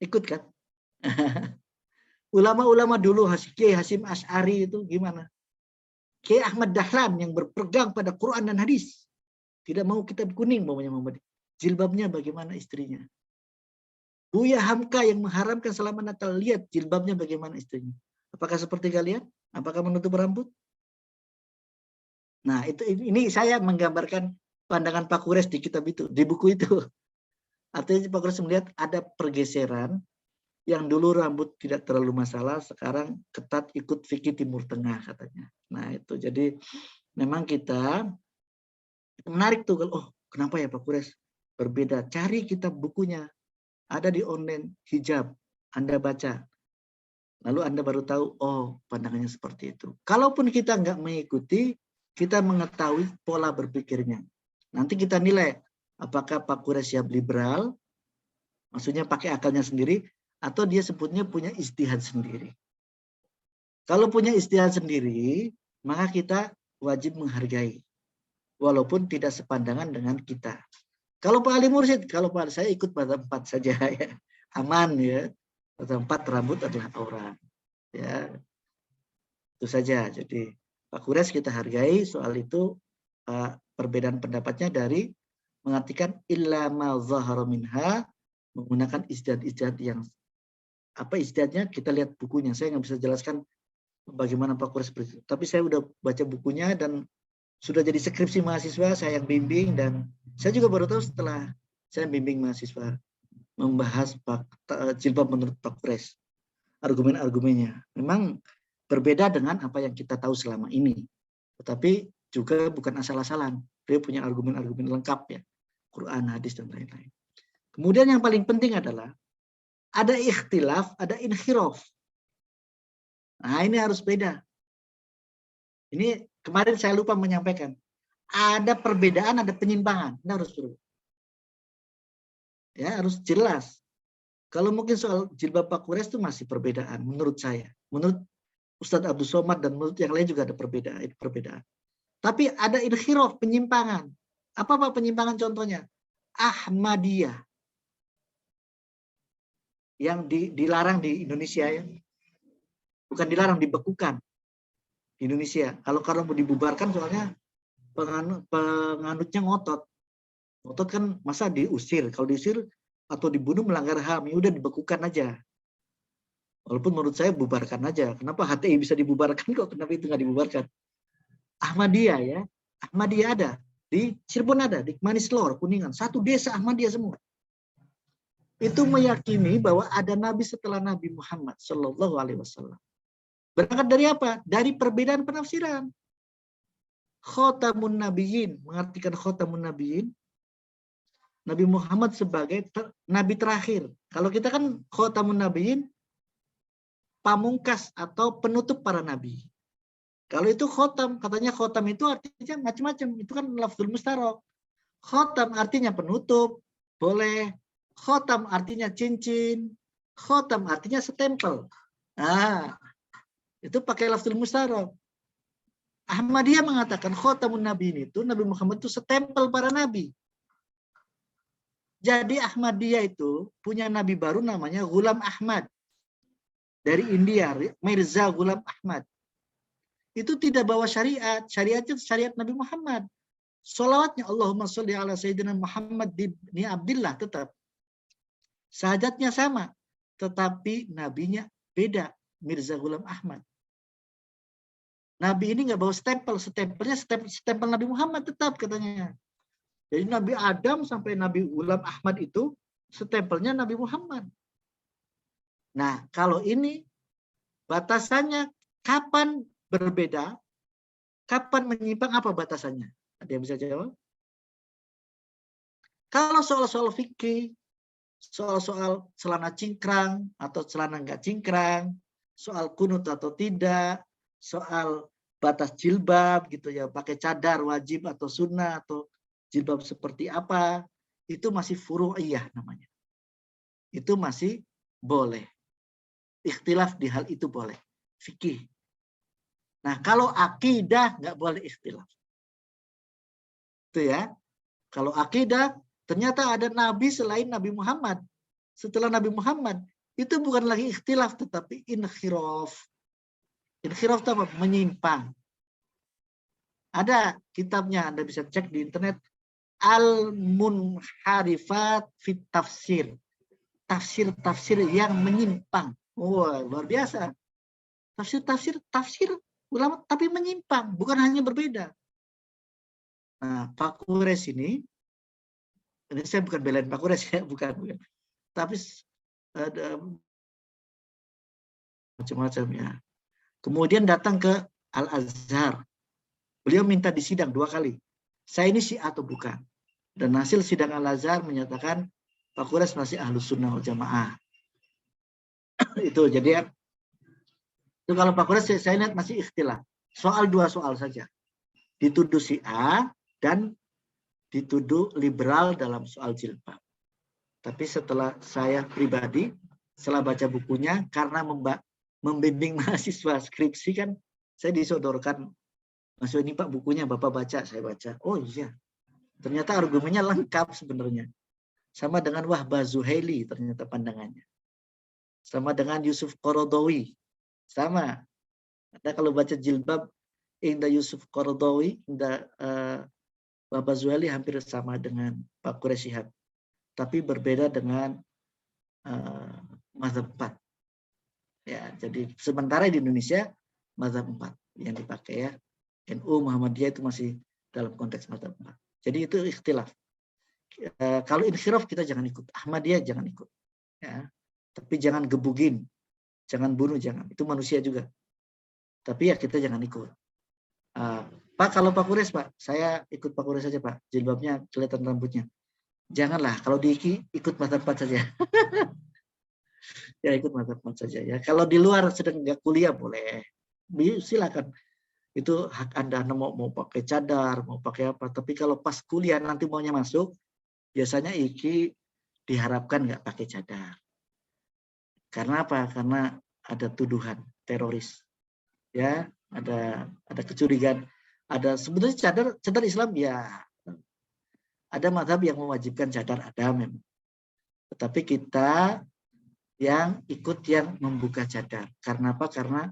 Ikut kan? Ulama-ulama dulu Kiai Hasyim Asy'ari itu gimana? Kiai Ahmad Dahlan yang berpegang pada Quran dan hadis. Tidak mau kitab kuning Muhammad. Jilbabnya bagaimana istrinya? Buya Hamka yang mengharamkan selama Natal, lihat jilbabnya bagaimana istrinya. Apakah seperti kalian? Apakah menutup rambut? Nah, ini saya menggambarkan pandangan Pak Kures di kitab itu, di buku itu. Artinya Pak Kures melihat ada pergeseran yang dulu rambut tidak terlalu masalah, sekarang ketat ikut fikih Timur Tengah katanya. Nah, itu jadi memang kita menarik tuh, oh kenapa ya Pak Kures berbeda? Cari kitab bukunya. Ada di online hijab, Anda baca. Lalu Anda baru tahu, oh pandangannya seperti itu. Kalaupun kita nggak mengikuti, kita mengetahui pola berpikirnya. Nanti kita nilai, apakah Pak Kures siap liberal, maksudnya pakai akalnya sendiri, atau dia sebutnya punya ijtihad sendiri. Kalau punya ijtihad sendiri, maka kita wajib menghargai. Walaupun tidak sepandangan dengan kita. Kalau Pak Ali Mursyid, kalau Pak saya ikut pada 4 saja ya, aman ya. Pada 4 rambut adalah aurat. Ya, itu saja. Jadi Pak Kures kita hargai soal itu, perbedaan pendapatnya dari mengartikan illa ma dhahara minha, menggunakan ijtihad yang apa ijtihadnya kita lihat bukunya. Saya nggak bisa jelaskan bagaimana Pak Kures seperti itu. Tapi saya udah baca bukunya dan sudah jadi skripsi mahasiswa, saya yang bimbing, dan saya juga baru tahu setelah saya bimbing mahasiswa membahas jilbab menurut Pak Kures, argumen-argumennya. Memang berbeda dengan apa yang kita tahu selama ini. Tetapi juga bukan asal-asalan. Dia punya argumen-argumen lengkap ya. Quran, hadis, dan lain-lain. Kemudian yang paling penting adalah ada ikhtilaf, ada inhiraf. Nah ini harus beda. Ini kemarin saya lupa menyampaikan. Ada perbedaan, ada penyimpangan. Ini harus dulu. Ya, harus jelas. Kalau mungkin soal jilbab Pak Kures itu masih perbedaan menurut saya. Menurut Ustadz Abdul Somad dan menurut yang lain juga ada perbedaan. Tapi ada inhiraf, penyimpangan. Apa penyimpangan contohnya? Ahmadiyah. Yang dilarang di Indonesia ya. Bukan dilarang, dibekukan. Di Indonesia. Kalau mau dibubarkan soalnya penganutnya ngotot. Ngotot kan masa diusir. Kalau diusir atau dibunuh melanggar HAM, ya udah dibekukan aja. Walaupun menurut saya bubarkan aja. Kenapa HTI bisa dibubarkan kok? Kenapa itu nggak dibubarkan? Ahmadiyah ya. Ahmadiyah ada. Di Cirebon ada. Di Manislor, Kuningan. Satu desa Ahmadiyah semua. Itu meyakini bahwa ada Nabi setelah Nabi Muhammad Sallallahu Alaihi Wasallam. Berangkat dari apa? Dari perbedaan penafsiran. Khotamun Nabiyyin, mengartikan Khotamun Nabiyyin, Nabi Muhammad sebagai nabi terakhir. Kalau kita kan khatamun nabiyyin, pamungkas atau penutup para nabi. Kalau itu khotam, katanya khotam itu artinya macam-macam. Itu kan lafzul mustarok. Khotam artinya penutup, boleh. Khotam artinya cincin. Khotam artinya setempel. Nah, itu pakai lafzul mustarok. Ahmadiyah mengatakan khotamun nabiin itu Nabi Muhammad itu setempel para nabi. Jadi Ahmadiyah itu punya nabi baru namanya Ghulam Ahmad. Dari India, Mirza Ghulam Ahmad. Itu tidak bawa syariat. Syariatnya syariat Nabi Muhammad. Salawatnya Allahumma sholli ala Sayyidina Muhammad ibni Abdillah tetap. Sahadatnya sama. Tetapi nabinya beda. Mirza Ghulam Ahmad. Nabi ini nggak bawa stempel. Stempelnya stempel Nabi Muhammad tetap katanya. Jadi Nabi Adam sampai Nabi Ghulam Ahmad itu stempelnya Nabi Muhammad. Nah, kalau ini batasannya kapan berbeda, kapan menyimpang, apa batasannya? Ada yang bisa jawab? Kalau soal-soal fikih, soal-soal celana cingkrang atau celana nggak cingkrang, soal kunut atau tidak, soal batas jilbab gitu ya, pakai cadar wajib atau sunnah atau jilbab seperti apa, itu masih furu'iyah namanya. Itu masih boleh. Ikhtilaf di hal itu boleh. Fikih. Nah, kalau akidah nggak boleh ikhtilaf. Itu ya. Kalau akidah, ternyata ada nabi selain Nabi Muhammad. Setelah Nabi Muhammad, itu bukan lagi ikhtilaf, tetapi inkhiraf. Inkhiraf itu apa? Menyimpang. Ada kitabnya, Anda bisa cek di internet. Al-Munharifat fit Tafsir. Tafsir-tafsir yang menyimpang. Wah, luar biasa. Tafsir ulama tapi menyimpang, bukan hanya berbeda. Nah, Pak Kures ini saya bukan belain Pak Kures ya, bukan. Tapi ada macam-macam ya. Kemudian datang ke Al-Azhar. Beliau minta disidang 2 kali. Saya ini Syiah atau bukan? Dan hasil sidang Al-Azhar menyatakan Pak Kures masih Ahlus Sunnah wal Jamaah. Itu jadi itu kalau Pak Kures saya lihat masih ikhtilaf. Soal 2 soal saja. Dituduh Syiah dan dituduh liberal dalam soal jilbab. Tapi setelah saya pribadi, setelah baca bukunya, karena membimbing mahasiswa skripsi kan, saya disodorkan, Mas ini Pak bukunya Bapak baca, saya baca. Oh iya, ternyata argumennya lengkap sebenarnya. Sama dengan Wahbah Zuhaili ternyata pandangannya. Sama dengan Yusuf Qaradawi. Sama. Ada kalau baca jilbab, Indah Yusuf Qaradawi, Indah Wahbah Zuhaili hampir sama dengan Pak Kures Shihab. Tapi berbeda dengan mazhab 4. Ya, jadi sementara di Indonesia mazhab 4 yang dipakai ya. NU Muhammadiyah itu masih dalam konteks mazhab 4. Jadi itu ikhtilaf. Kalau inkhiraf kita jangan ikut. Ahmadiyah jangan ikut. Ya. Tapi jangan gebugin. Jangan bunuh, jangan. Itu manusia juga. Tapi ya kita jangan ikut. Pak, kalau Pak Kures, Pak, saya ikut Pak Kures saja, Pak. Jilbabnya kelihatan rambutnya. Janganlah, kalau diiki ikut mazhab 4 saja. Ya ikut mazhab 4 saja ya. Kalau di luar sedang nggak kuliah boleh. Silakan. Itu hak Anda mau pakai cadar, mau pakai apa. Tapi kalau pas kuliah nanti maunya masuk, biasanya iki diharapkan nggak pakai cadar. Karena apa? Karena ada tuduhan teroris. Ya, ada kecurigaan. Ada sebenarnya cadar Islam ya. Ada mazhab yang mewajibkan cadar, ada memang. Tetapi kita yang ikut yang membuka cadar. Karena apa? Karena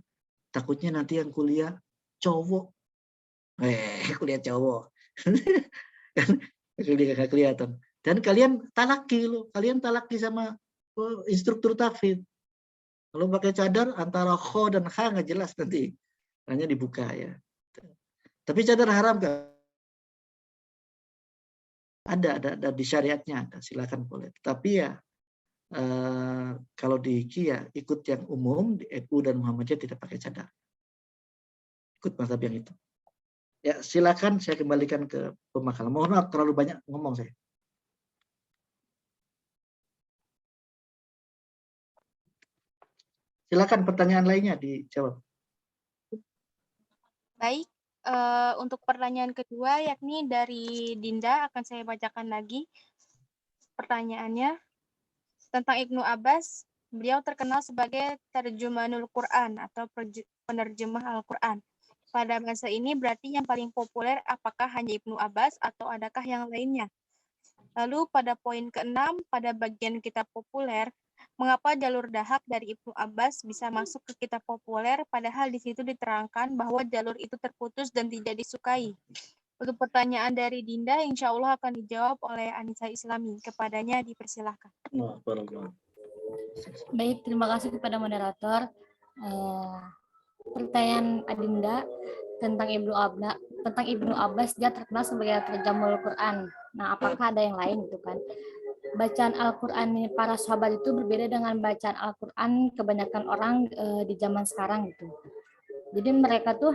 takutnya nanti yang kuliah cowok. Kuliah cowok. Kuliah kelihatan. Dan kalian talaki loh. Kalian talaki sama instruktur tahfidz. Kalau pakai cadar antara kho dan kha nggak jelas nanti. Hanya dibuka ya. Tapi cadar haram nggak? Ada di syariatnya ada, silakan boleh. Tapi ya kalau di IKI ya ikut yang umum di NU dan Muhammadiyah tidak pakai cadar. Ikut mazhab yang itu. Ya silakan saya kembalikan ke pemakalan. Mohon maaf terlalu banyak ngomong saya. Silakan pertanyaan lainnya dijawab. Baik, untuk pertanyaan kedua yakni dari Dinda akan saya bacakan lagi pertanyaannya tentang Ibnu Abbas. Beliau terkenal sebagai terjemahanul Quran atau penerjemah Al-Quran. Pada masa ini berarti yang paling populer apakah hanya Ibnu Abbas atau adakah yang lainnya? Lalu pada poin ke-6 pada bagian kitab populer, mengapa jalur dahak dari Ibnu Abbas bisa masuk ke kitab populer padahal di situ diterangkan bahwa jalur itu terputus dan tidak disukai? Untuk pertanyaan dari Dinda, insya Allah akan dijawab oleh Anissa Islami. Kepadanya dipersilahkan. Baik, terima kasih kepada moderator. Pertanyaan Adinda tentang Ibnu Abbas, dia terkenal sebagai terjemahul Quran. Nah, apakah ada yang lain gitu kan? Bacaan Al-Quran para sahabat itu berbeda dengan bacaan Al-Quran kebanyakan orang di zaman sekarang gitu. Jadi mereka tuh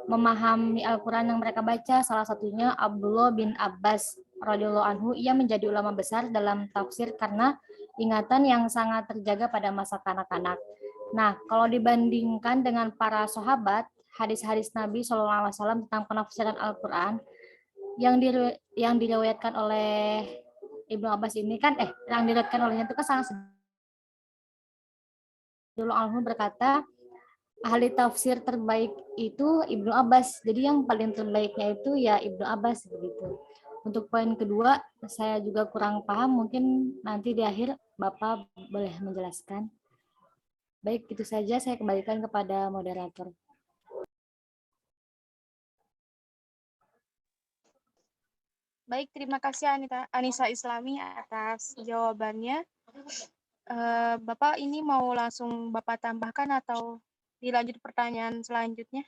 memahami Al-Quran yang mereka baca, salah satunya Abdullah bin Abbas radhiyallahu anhu, ia menjadi ulama besar dalam tafsir karena ingatan yang sangat terjaga pada masa kanak-kanak. Nah, kalau dibandingkan dengan para sahabat, hadis-hadis Nabi SAW tentang penafsiran Al-Quran yang diriwayatkan oleh Ibnu Abbas ini kan, yang diriwayatkan olehnya itu kan sangat dulu Al-Hu berkata, ahli tafsir terbaik itu Ibnu Abbas. Jadi yang paling terbaiknya itu ya Ibnu Abbas begitu. Untuk poin kedua, saya juga kurang paham, mungkin nanti di akhir Bapak boleh menjelaskan. Baik, itu saja, saya kembalikan kepada moderator. Baik, terima kasih Anissa Islami atas jawabannya. Bapak ini mau langsung Bapak tambahkan atau dilanjut pertanyaan selanjutnya?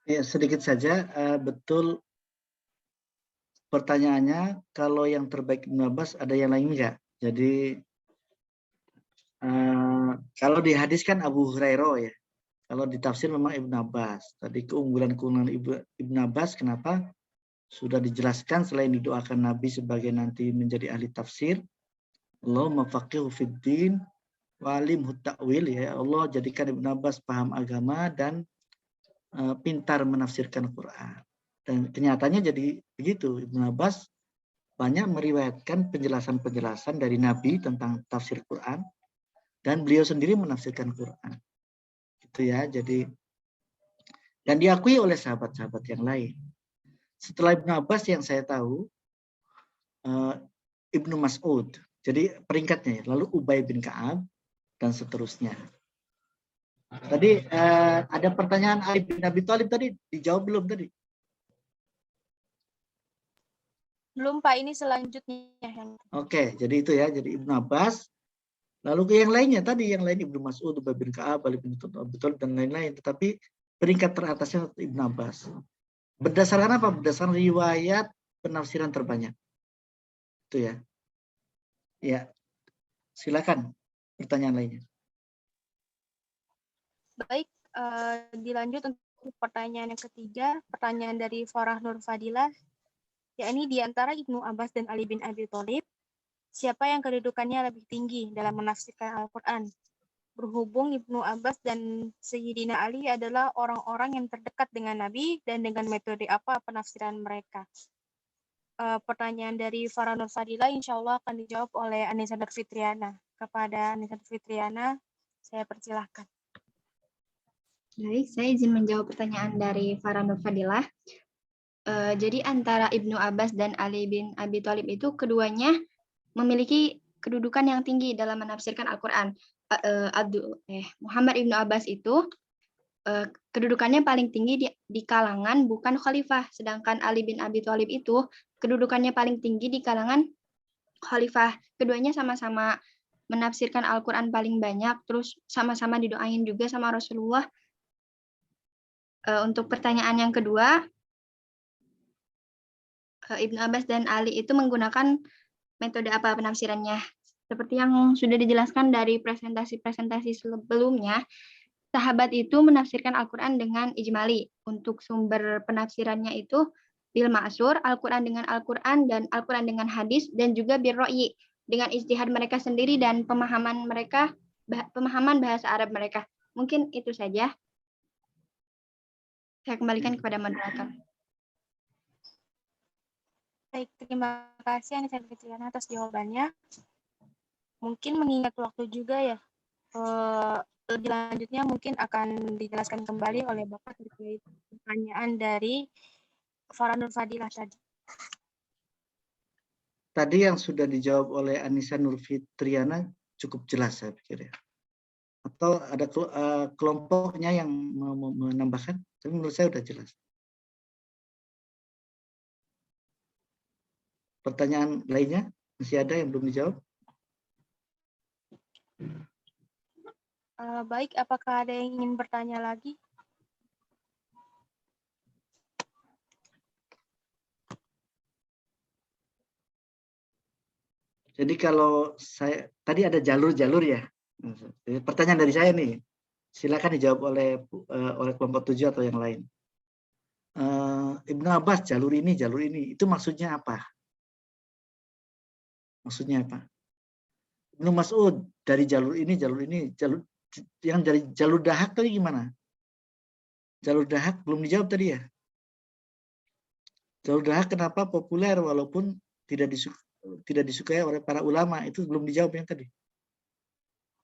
Ya, sedikit saja. Betul pertanyaannya, kalau yang terbaik Ibnu Abbas ada yang lain enggak? Jadi kalau di hadis kan Abu Hurairah ya. Kalau ditafsir memang Ibnu Abbas. Tadi keunggulan Ibnu Abbas kenapa? Sudah dijelaskan selain didoakan Nabi sebagai nanti menjadi ahli tafsir. Allahumma faqihu fiddin walimhu ta'wil, ya Allah jadikan Ibnu Abbas paham agama dan pintar menafsirkan Quran. Dan kenyataannya jadi begitu. Ibnu Abbas banyak meriwayatkan penjelasan-penjelasan dari Nabi tentang tafsir Quran dan beliau sendiri menafsirkan Quran. Gitu ya. Jadi dan diakui oleh sahabat-sahabat yang lain. Setelah Ibnu Abbas yang saya tahu Ibnu Mas'ud. Jadi peringkatnya, lalu Ubay bin Ka'ab dan seterusnya. Tadi ada pertanyaan Ali bin Abi Thalib tadi dijawab belum tadi? Belum Pak, ini selanjutnya. Oke, jadi itu ya, jadi Ibnu Abbas. Lalu ke yang lainnya tadi, yang lain Ibnu Mas'ud, Ubay bin Ka'ab, Ali bin Abi Thalib dan lain-lain. Tetapi peringkat teratasnya Ibnu Abbas. Berdasarkan apa? Berdasarkan riwayat penafsiran terbanyak. Itu ya. Ya, silakan pertanyaan lainnya. Baik, dilanjut untuk pertanyaan yang ketiga, pertanyaan dari Farah Nur Fadilah, yakni di antara Ibnu Abbas dan Ali bin Abi Thalib, siapa yang kedudukannya lebih tinggi dalam menafsirkan Al-Quran? Berhubung Ibnu Abbas dan Sayyidina Ali adalah orang-orang yang terdekat dengan Nabi dan dengan metode apa penafsiran mereka? Pertanyaan dari Farah Nur Fadilah insya Allah akan dijawab oleh Anissa Nur Fitriana. Kepada Anissa Nur Fitriana, saya persilahkan. Baik, saya izin menjawab pertanyaan dari Farah Nur Fadilah. Jadi antara Ibnu Abbas dan Ali bin Abi Thalib itu keduanya memiliki kedudukan yang tinggi dalam menafsirkan Al-Quran. Muhammad Ibnu Abbas itu kedudukannya paling tinggi di kalangan bukan khalifah, sedangkan Ali bin Abi Thalib itu kedudukannya paling tinggi di kalangan khalifah. Keduanya sama-sama menafsirkan Al-Quran paling banyak, terus sama-sama didoain juga sama Rasulullah. Untuk pertanyaan yang kedua, Ibnu Abbas dan Ali itu menggunakan metode apa penafsirannya? Seperti yang sudah dijelaskan dari presentasi-presentasi sebelumnya, sahabat itu menafsirkan Al-Quran dengan ijmali. Untuk sumber penafsirannya itu bil ma'sur, Al-Quran dengan Al-Quran, dan Al-Quran dengan hadis, dan juga bir ro'yi, dengan ijtihad mereka sendiri dan pemahaman mereka pemahaman bahasa Arab mereka. Mungkin itu saja. Saya kembalikan kepada moderator. Baik, terima kasih Anissa Fitriana atas jawabannya. Mungkin mengingat waktu juga ya, lebih lanjutnya mungkin akan dijelaskan kembali oleh Bapak terkait pertanyaan dari Farah Nur Fadilah tadi. Tadi yang sudah dijawab oleh Anissa Nurfitriana cukup jelas saya pikir ya. Atau ada kelompoknya yang menambahkan? Tapi menurut saya sudah jelas. Pertanyaan lainnya masih ada yang belum dijawab? Baik, apakah ada yang ingin bertanya lagi? Jadi kalau saya tadi ada jalur-jalur ya. Pertanyaan dari saya nih, silakan dijawab oleh kelompok 7 atau yang lain. Ibnu Abbas jalur ini, itu maksudnya apa? Maksudnya apa? Ibnu Mas'ud dari jalur ini, yang dari jalur dahak tadi gimana? Jalur dahak belum dijawab tadi ya. Jalur dahak kenapa populer walaupun tidak disukai oleh para ulama, itu belum dijawab yang tadi.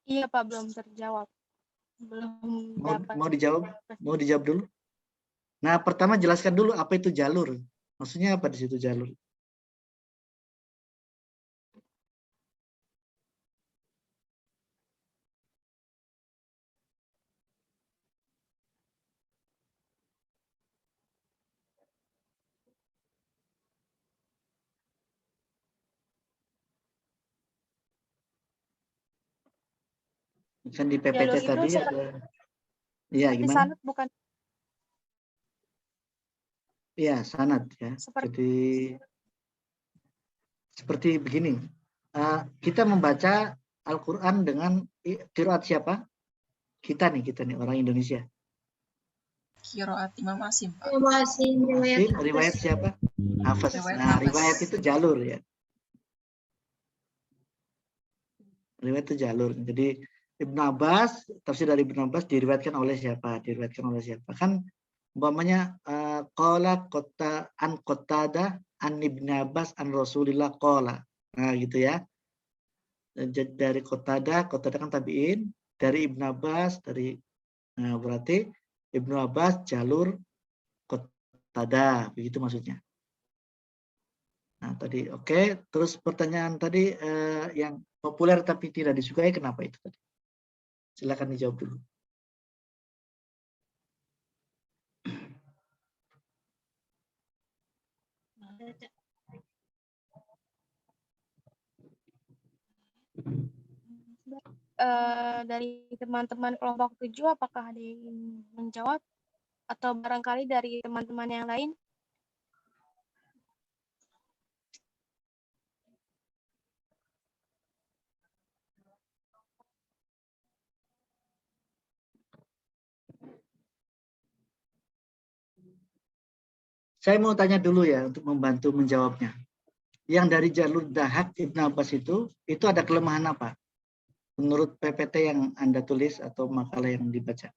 Iya Pak, belum terjawab. Belum dapat. Mau dijawab dulu? Nah, pertama jelaskan dulu apa itu jalur. Maksudnya apa di situ jalur? Kan di PPT Jalur itu tadi seperti, ada. Iya, gimana? sanad bukan? Iya, sanad ya. Seperti, Jadi seperti begini. Kita membaca Al-Quran dengan qiraat siapa? Kita nih orang Indonesia. Qiraat Imam Asim, Pak. Asim, riwayat siapa? Hafiz. Nah, riwayat itu jalur ya. Riwayat itu jalur. Jadi Ibnu Abbas, tafsir dari Ibnu Abbas diriwayatkan oleh siapa? Kan umpamanya qala an Qatada an Ibnu Abbas an Rasulillah qala. Nah, gitu ya. Dari Qatada kan tabi'in, dari Ibnu Abbas, berarti Ibnu Abbas jalur Qatada, begitu maksudnya. Nah, tadi oke. Terus pertanyaan tadi yang populer tapi tidak disukai, kenapa itu tadi? Silakan dijawab dulu. dari teman-teman kelompok 7, apakah ada yang ingin menjawab? Atau barangkali dari teman-teman yang lain? Saya mau tanya dulu ya untuk membantu menjawabnya. Yang dari jalur dahak Ibnu Abbas itu ada kelemahan apa? Menurut PPT yang Anda tulis atau makalah yang dibaca.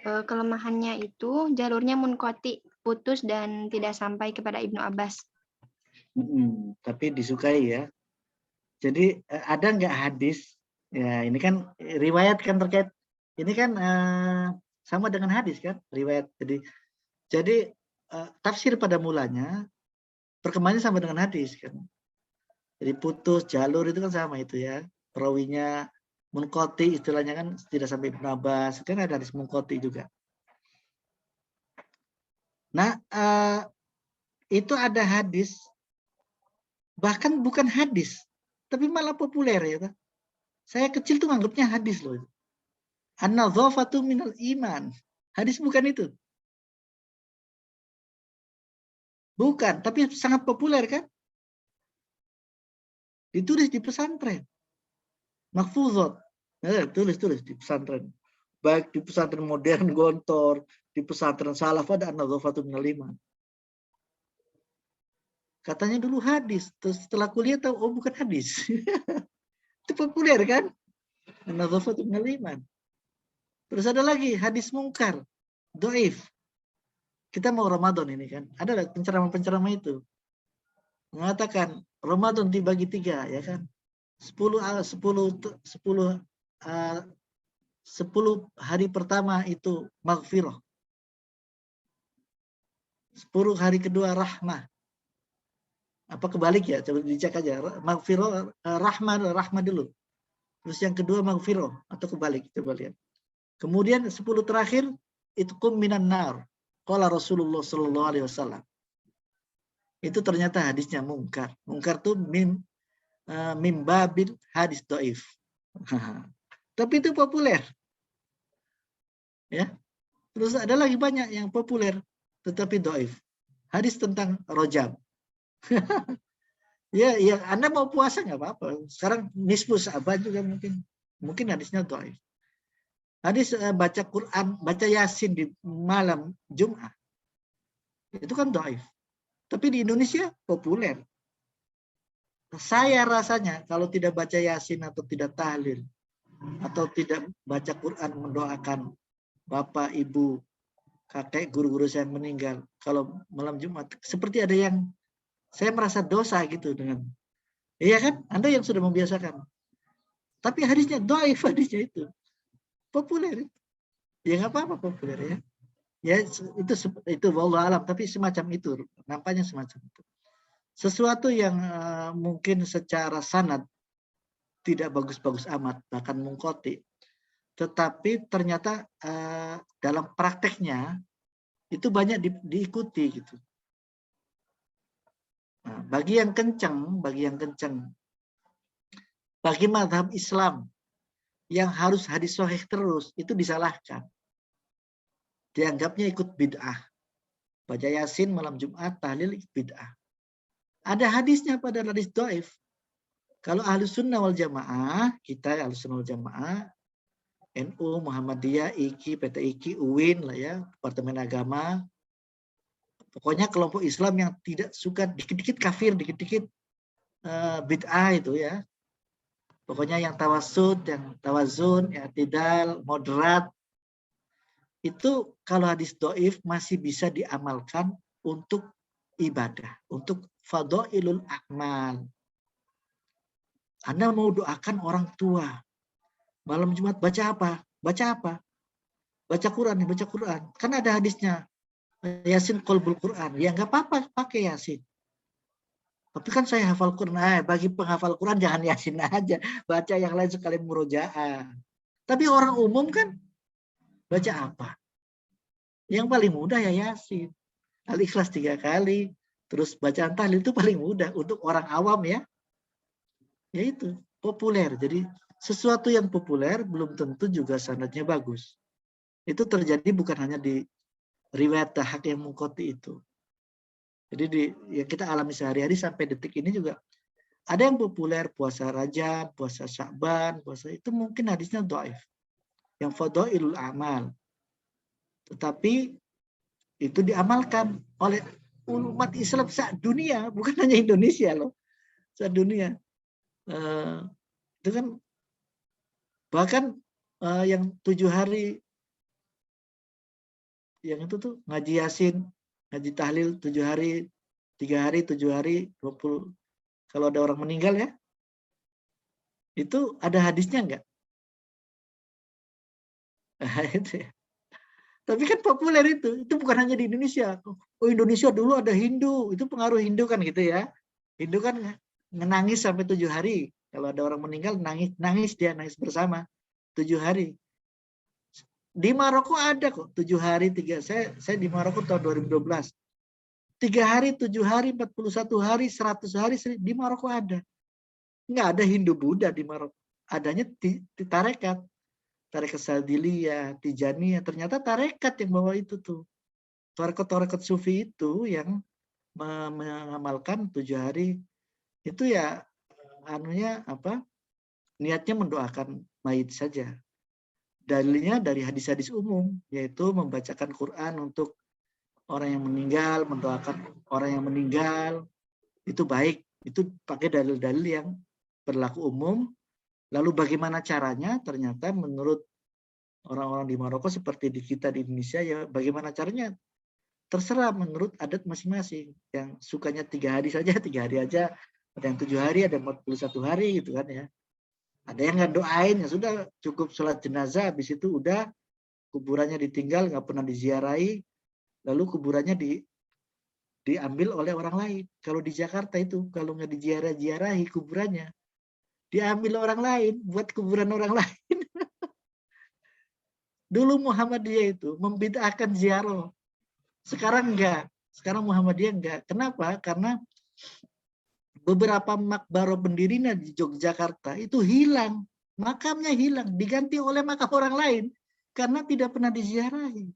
Kelemahannya itu jalurnya munqati, putus dan tidak sampai kepada Ibnu Abbas. Tapi disukai ya. Jadi ada nggak hadis? Ya ini kan riwayat kan terkait. Ini kan sama dengan hadis kan, riwayat. Jadi tafsir pada mulanya perkembangannya sama dengan hadis kan. Jadi putus jalur itu kan sama itu ya. Perawinya munqati istilahnya kan tidak sampai Ibnu Abbas, kan ada hadis munqati juga. Nah, itu ada hadis, bahkan bukan hadis, tapi malah populer ya. Saya kecil tuh nganggapnya hadis loh. An-nadhafatu minal iman. Hadis bukan itu. Bukan, tapi sangat populer kan? Ditulis di pesantren. Mahfuzat. Tulis di pesantren. Baik di pesantren modern Gontor, di pesantren salaf ada an-nadhafatu minal iman. Katanya dulu hadis, terus setelah kuliah tahu oh bukan hadis. Itu populer kan? An-nadhafatu minal iman. Terus ada lagi hadis mungkar, dhaif. Kita mau Ramadan ini kan, ada penceramah-penceramah itu mengatakan Ramadan dibagi 3 ya kan, 10 hari pertama itu maghfirah, 10 hari kedua rahmah. Apa kebalik ya? Coba dicek aja. Maghfirah, rahmah dulu. Terus yang kedua maghfirah atau kebalik, coba lihat. Kemudian 10 terakhir itqum minan nar. Qala Rasulullah sallallahu alaihi wasallam. Itu ternyata hadisnya mungkar. Mungkar tuh mim babil hadis dhaif. Tapi itu populer. Ya. Terus ada lagi banyak yang populer tetapi dhaif. Hadis tentang rojam. Ya, Anda mau puasa nggak apa-apa. Sekarang nisfu Sya'ban juga mungkin hadisnya dhaif. Hadis baca Quran, baca Yasin di malam Jumat. Itu kan dhaif. Tapi di Indonesia populer. Saya rasanya kalau tidak baca Yasin atau tidak tahlil atau tidak baca Quran mendoakan bapak, ibu, kakek, guru-guru saya yang meninggal kalau malam Jumat, seperti ada yang saya merasa dosa gitu dengan. Iya kan? Anda yang sudah membiasakan. Tapi hadisnya dhaif, hadisnya itu. Populer. Ya nggak apa-apa populer ya. Ya itu wallahu alam, tapi semacam itu, nampaknya semacam itu. Sesuatu yang mungkin secara sanad tidak bagus-bagus amat, bahkan mungkoti. Tetapi ternyata dalam prakteknya itu banyak diikuti gitu. Nah, bagi yang kencang, bagi mazhab Islam yang harus hadis sahih terus, itu disalahkan. Dianggapnya ikut bid'ah. Baca Yasin malam Jumat, tahlil bid'ah. Ada hadisnya pada hadis dhaif. Kalau ahlu sunnah wal jamaah, kita ahlu sunnah wal jamaah, NU, Muhammadiyah, IKI, PT IKI, UIN lah ya, Departemen Agama. Pokoknya kelompok Islam yang tidak suka dikit-dikit kafir, dikit-dikit bid'ah itu ya. Pokoknya yang tawasud, yang tawazun, yang tidak moderat. Itu kalau hadis dhaif masih bisa diamalkan untuk ibadah, untuk fadhailul a'mal. Anda mau doakan orang tua. Malam Jumat baca apa? Baca apa? Baca Quran, baca Quran. Kan ada hadisnya. Yasin qalbul Quran. Ya nggak apa-apa pakai Yasin. Tapi kan saya hafal Quran. Bagi penghafal Quran jangan Yasin aja. Baca yang lain sekalian murojaah. Tapi orang umum kan baca apa? Yang paling mudah ya Yasin. Al-Ikhlas 3 kali. Terus bacaan tahlil itu paling mudah untuk orang awam ya. Yaitu populer. Jadi sesuatu yang populer belum tentu juga sanadnya bagus. Itu terjadi bukan hanya di riwayat dahak yang mungkoti itu. Jadi yang kita alami sehari-hari sampai detik ini juga ada yang populer puasa Rajab, puasa Sya'ban, puasa itu mungkin hadisnya dhaif. Yang fadhailul amal. Tetapi itu diamalkan oleh umat Islam se-dunia, bukan hanya Indonesia loh. Se-dunia. Itu kan bahkan yang 7 hari yang itu tuh ngaji Yasin, ngaji tahlil 7 hari, 3 hari, 7 hari, 20. Kalau ada orang meninggal ya, itu ada hadisnya enggak? Itu ya. Tapi kan populer itu bukan hanya di Indonesia. Oh Indonesia dulu ada Hindu, itu pengaruh Hindu kan gitu ya. Hindu kan menangis sampai 7 hari. Kalau ada orang meninggal nangis dia nangis bersama 7 hari. Di Maroko ada kok 7 hari 3. Saya di Maroko tahun 2012. 3 hari, 7 hari, 41 hari, 100 hari di Maroko ada. Nggak ada Hindu Buddha di Maroko. Adanya di tarekat. Tarekat Sadiliyah, Tijaniyah. Ternyata tarekat yang bawa itu tuh. Tarekat Sufi itu yang mengamalkan 7 hari. Itu ya anunya apa? Niatnya mendoakan mayit saja. dalilnya dari hadis-hadis umum, yaitu membacakan Quran untuk orang yang meninggal, mendoakan orang yang meninggal, itu baik. Itu pakai dalil-dalil yang berlaku umum. Lalu bagaimana caranya? Ternyata menurut orang-orang di Maroko seperti di kita di Indonesia, ya bagaimana caranya? Terserah menurut adat masing-masing. Yang sukanya 3 hari saja, 3 hari aja. Ada yang 7 hari, ada 41 hari gitu kan ya. Ada yang nggak doain, ya sudah cukup sholat jenazah, habis itu udah kuburannya ditinggal, nggak pernah diziarahi, lalu kuburannya diambil oleh orang lain. Kalau di Jakarta itu, kalau nggak diziarahi kuburannya, diambil orang lain, buat kuburan orang lain. Dulu Muhammadiyah itu membid'ahkan ziarah. Sekarang enggak. Sekarang Muhammadiyah enggak. Kenapa? Karena beberapa makbaro pendirinya di Yogyakarta itu hilang. Makamnya hilang. Diganti oleh makam orang lain. Karena tidak pernah diziarahi.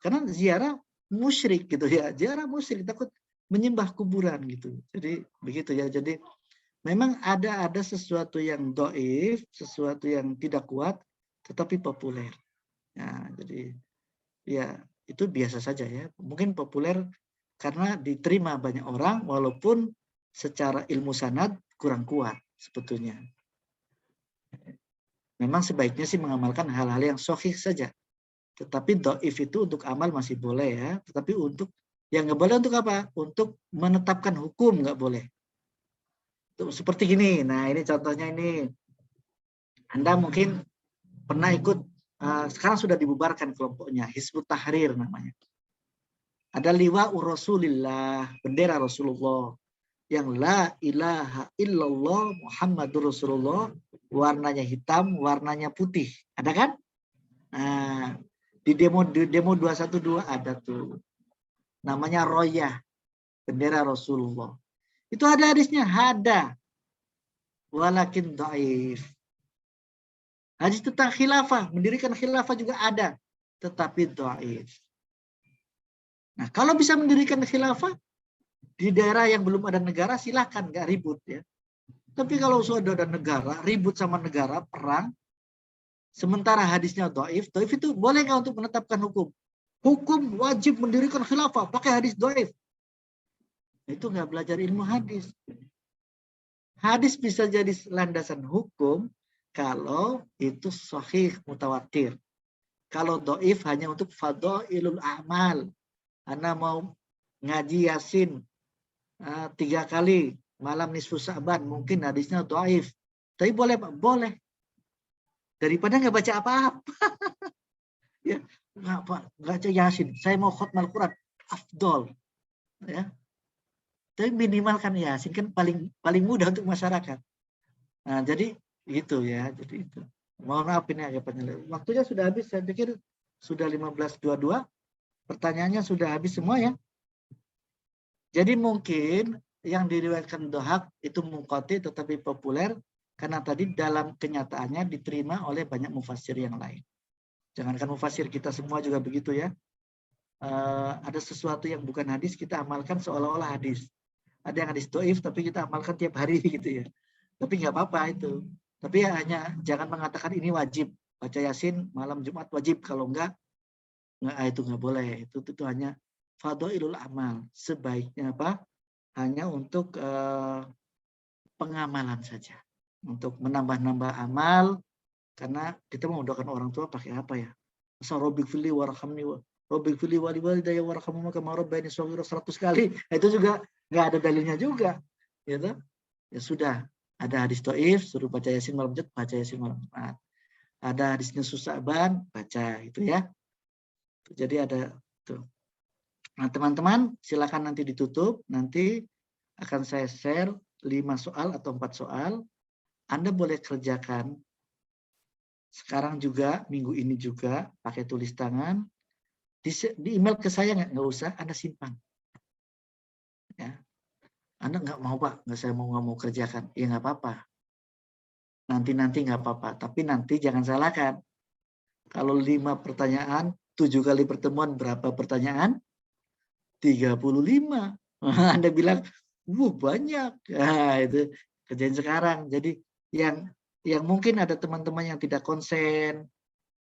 Karena ziarah musyrik gitu ya. Ziarah musyrik. Takut menyembah kuburan gitu. Jadi begitu ya. Jadi memang ada sesuatu yang doif. Sesuatu yang tidak kuat. Tetapi populer. Nah, jadi ya itu biasa saja ya. Mungkin populer karena diterima banyak orang walaupun secara ilmu sanad kurang kuat sebetulnya. Memang sebaiknya sih mengamalkan hal-hal yang sahih saja. Tetapi dhaif itu untuk amal masih boleh ya. Tetapi untuk yang nggak boleh untuk apa? Untuk menetapkan hukum nggak boleh. Seperti gini. Nah ini contohnya ini. Anda mungkin pernah ikut, sekarang sudah dibubarkan kelompoknya, Hizbut Tahrir namanya. Ada liwa Rasulillah, bendera Rasulullah, yang la ilaha illallah Muhammadur Rasulullah, warnanya hitam, warnanya putih. Ada kan? Nah, di demo 212 ada tuh. Namanya Royah, bendera Rasulullah. Itu ada hadisnya, ada. Walakin dhaif. Hadis tentang khilafah, mendirikan khilafah juga ada, tetapi dhaif. Nah, kalau bisa mendirikan khilafah di daerah yang belum ada negara, silahkan, nggak ribut ya. Tapi kalau sudah ada negara, ribut sama negara, perang, sementara hadisnya dhaif itu boleh nggak untuk menetapkan hukum? Hukum wajib mendirikan khilafah, pakai hadis dhaif. Itu nggak belajar ilmu hadis. Hadis bisa jadi landasan hukum kalau itu sahih mutawatir. Kalau dhaif hanya untuk fadhailul a'mal. Anda mau ngaji Yasin 3 kali malam nisfu Sa'ban, mungkin hadisnya dhaif. Tapi boleh Pak? Boleh. Daripada nggak baca apa-apa. Ya, nggak Pak, nggak baca Yasin. Saya mau khutbah Al-Quran. Afdol. Ya. Tapi minimalkan Yasin kan paling mudah untuk masyarakat. Nah, jadi itu ya, jadi itu. Mohon maaf ini agak panjang. Waktunya sudah habis, saya pikir sudah 15.22. Pertanyaannya sudah habis semua ya. Jadi mungkin yang diriwayatkan Dhahak itu munqati tetapi populer karena tadi dalam kenyataannya diterima oleh banyak mufassir yang lain. Jangankan mufassir, kita semua juga begitu ya. Ada sesuatu yang bukan hadis kita amalkan seolah-olah hadis. Ada yang hadis dhaif tapi kita amalkan tiap hari gitu ya. Tapi nggak apa-apa itu. Tapi ya hanya jangan mengatakan ini wajib. Baca Yasin malam Jumat wajib. Kalau enggak itu nggak boleh. Itu hanya fadhailul amal. Sebaiknya apa? Hanya untuk pengamalan saja. Untuk menambah-nambah amal. Karena kita mau mendoakan orang tua pakai apa ya? Masa Rabbik fili warhamni Rabbik fili wali walidayya warhamhuma kama rabbayani shaghira 100 kali. Itu juga nggak ada dalilnya juga. Gitu. Ya sudah. Ada hadis dhaif, suruh baca Yasin malam Jumat, baca Yasin malam Jumat. Ada hadisnya Sa'ban, baca itu ya. Jadi ada tuh. Nah, teman-teman, silakan nanti ditutup. Nanti akan saya share 5 soal atau 4 soal. Anda boleh kerjakan sekarang juga, minggu ini juga, pakai tulis tangan. Di email ke saya nggak usah, Anda simpan. Ya. Anda nggak mau Pak, nggak mau kerjakan. Ya nggak apa-apa. Nanti nggak apa-apa. Tapi nanti jangan salahkan. Kalau 5 pertanyaan, 7 kali pertemuan berapa pertanyaan? 35. Anda bilang, banyak. Nah, itu kerjain sekarang. Jadi yang yang mungkin ada teman-teman yang tidak konsen,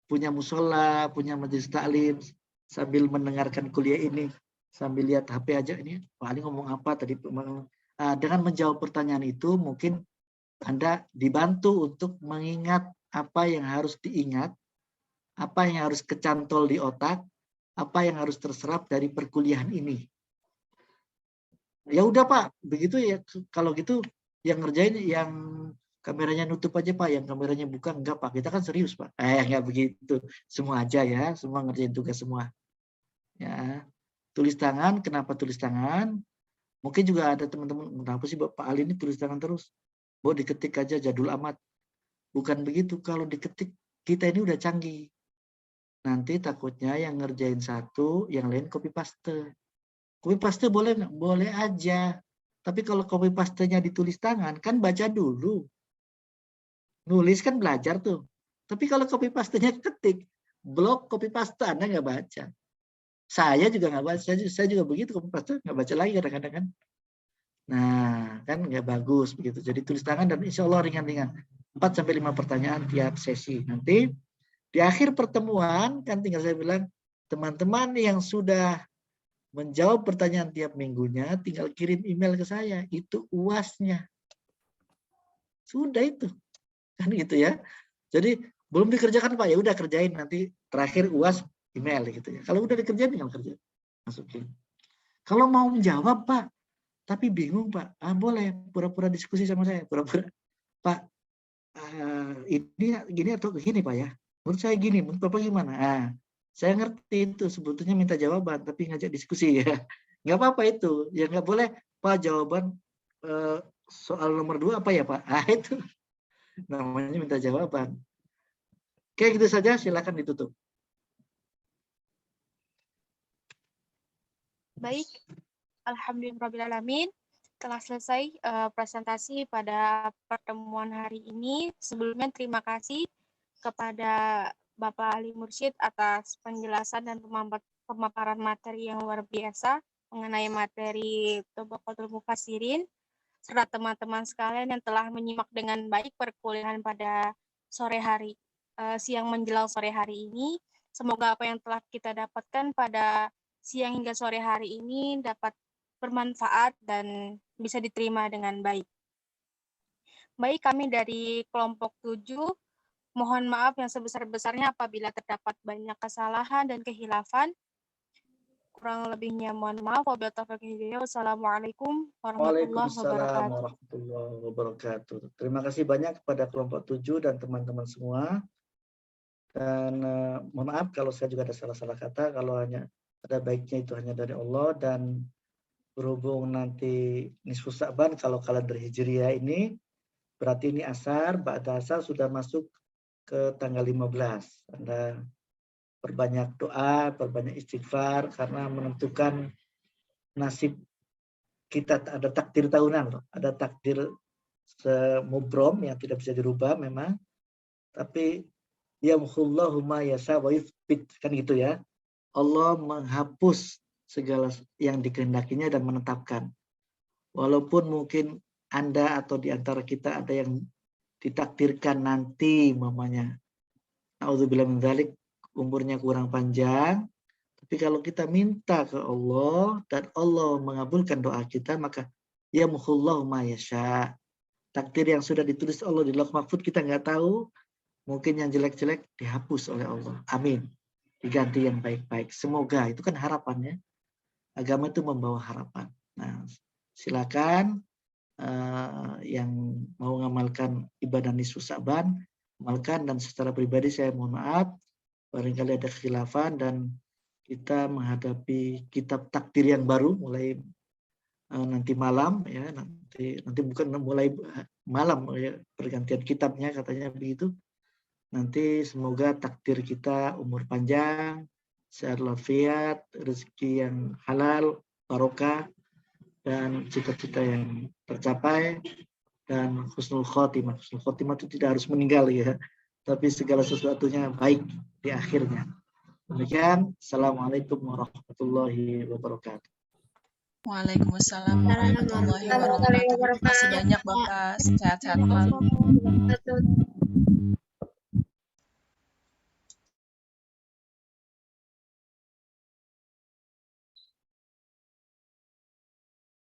punya musola, punya majelis taklim, sambil mendengarkan kuliah ini, sambil lihat HP aja, ini paling ngomong apa tadi. Dengan menjawab pertanyaan itu, mungkin Anda dibantu untuk mengingat apa yang harus diingat, apa yang harus kecantol di otak, apa yang harus terserap dari perkuliahan ini. Ya udah Pak, begitu ya. Kalau gitu yang ngerjain yang kameranya nutup aja Pak, yang kameranya buka enggak Pak. Kita kan serius Pak. Enggak begitu. Semua aja ya, semua ngerjain tugas semua. Ya. Tulis tangan, kenapa tulis tangan? Mungkin juga ada teman-teman, kenapa sih Pak Ali ini tulis tangan terus? Mau diketik aja jadul amat. Bukan begitu, kalau diketik kita ini udah canggih. Nanti takutnya yang ngerjain satu, yang lain copy paste. Copy paste boleh nggak? Boleh aja. Tapi kalau copy pastenya ditulis tangan, kan baca dulu. Nulis kan belajar tuh. Tapi kalau copy pastenya ketik, blok copy paste Anda nggak baca. Saya juga nggak baca. Saya juga begitu, copy paste nggak baca lagi kadang-kadang kan. Nah, kan nggak bagus begitu. Jadi tulis tangan dan insya Allah ringan-ringan. 4-5 pertanyaan tiap sesi. Nanti di akhir pertemuan kan tinggal saya bilang, teman-teman yang sudah menjawab pertanyaan tiap minggunya, tinggal kirim email ke saya. Itu UAS-nya. Sudah itu. Kan gitu ya. Jadi belum dikerjakan Pak, ya udah kerjain nanti terakhir UAS email gitu ya. Kalau udah dikerjain tinggal kerja. Masukin. Kalau mau menjawab Pak, tapi bingung Pak, boleh pura-pura diskusi sama saya. Pura-pura, Pak, ini gini atau gini Pak ya. Menurut saya gini, menurut Bapak gimana? Saya ngerti itu sebetulnya minta jawaban, tapi ngajak diskusi ya. Nggak apa-apa itu. Ya nggak boleh, Pak jawaban soal nomor 2 apa ya Pak? Itu namanya minta jawaban. Kayak gitu saja, silakan ditutup. Baik, alhamdulillahirrahmanirrahim. Telah selesai presentasi pada pertemuan hari ini. Sebelumnya terima kasih kepada Bapak Ali Mursyid atas penjelasan dan pemaparan materi yang luar biasa mengenai materi Tabaqatul Mufassirin, serta teman-teman sekalian yang telah menyimak dengan baik perkuliahan pada sore hari, siang menjelang sore hari ini. Semoga apa yang telah kita dapatkan pada siang hingga sore hari ini dapat bermanfaat dan bisa diterima dengan baik. Baik, kami dari kelompok 7, mohon maaf yang sebesar-besarnya apabila terdapat banyak kesalahan dan kehilafan. Kurang lebihnya mohon maaf. Wassalamualaikum warahmatullahi Waalaikumsalam wabarakatuh. warahmatullahi wabarakatuh. Terima kasih banyak kepada kelompok 7 dan teman-teman semua. Dan mohon maaf kalau saya juga ada salah-salah kata, kalau hanya ada baiknya itu hanya dari Allah. Dan berhubung nanti nisfu Sa'ban, kalau kalender Hijriah ini berarti ini asar, ba'da asar sudah masuk ke tanggal 15. Anda perbanyak doa, perbanyak istighfar karena menentukan nasib kita. Ada takdir tahunan loh, ada takdir semubrom yang tidak bisa dirubah memang, tapi yamhullahu ma yasha wa yuthbit, kan gitu ya. Allah menghapus segala yang dikehendakinya dan menetapkan. Walaupun mungkin Anda atau di antara kita ada yang ditakdirkan nanti mamanya, naudzubillah min dzalik, umurnya kurang panjang, tapi kalau kita minta ke Allah dan Allah mengabulkan doa kita, maka yamhullahu ma yasha. Takdir yang sudah ditulis Allah di Lauh Mahfuz kita nggak tahu, mungkin yang jelek-jelek dihapus oleh Allah. Amin. Diganti yang baik-baik. Semoga, itu kan harapannya. Agama itu membawa harapan. Nah, silakan yang mau mengamalkan ibadah nisfu Sa'ban, amalkan. Dan secara pribadi saya mohon maaf, barangkali ada kekhilafan dan kita menghadapi kitab takdir yang baru mulai nanti malam ya, nanti bukan mulai malam ya, pergantian kitabnya katanya begitu. Nanti semoga takdir kita umur panjang, sehat walafiat, rezeki yang halal, barokah, dan cita-cita yang tercapai, dan husnul khotimah. Husnul khotimah itu tidak harus meninggal ya, tapi segala sesuatunya baik di akhirnya. Demikian, Assalamualaikum warahmatullahi wabarakatuh. Waalaikumsalam warahmatullahi wabarakatuh. Terima kasih banyak Bapak. Sehat-sehat selalu.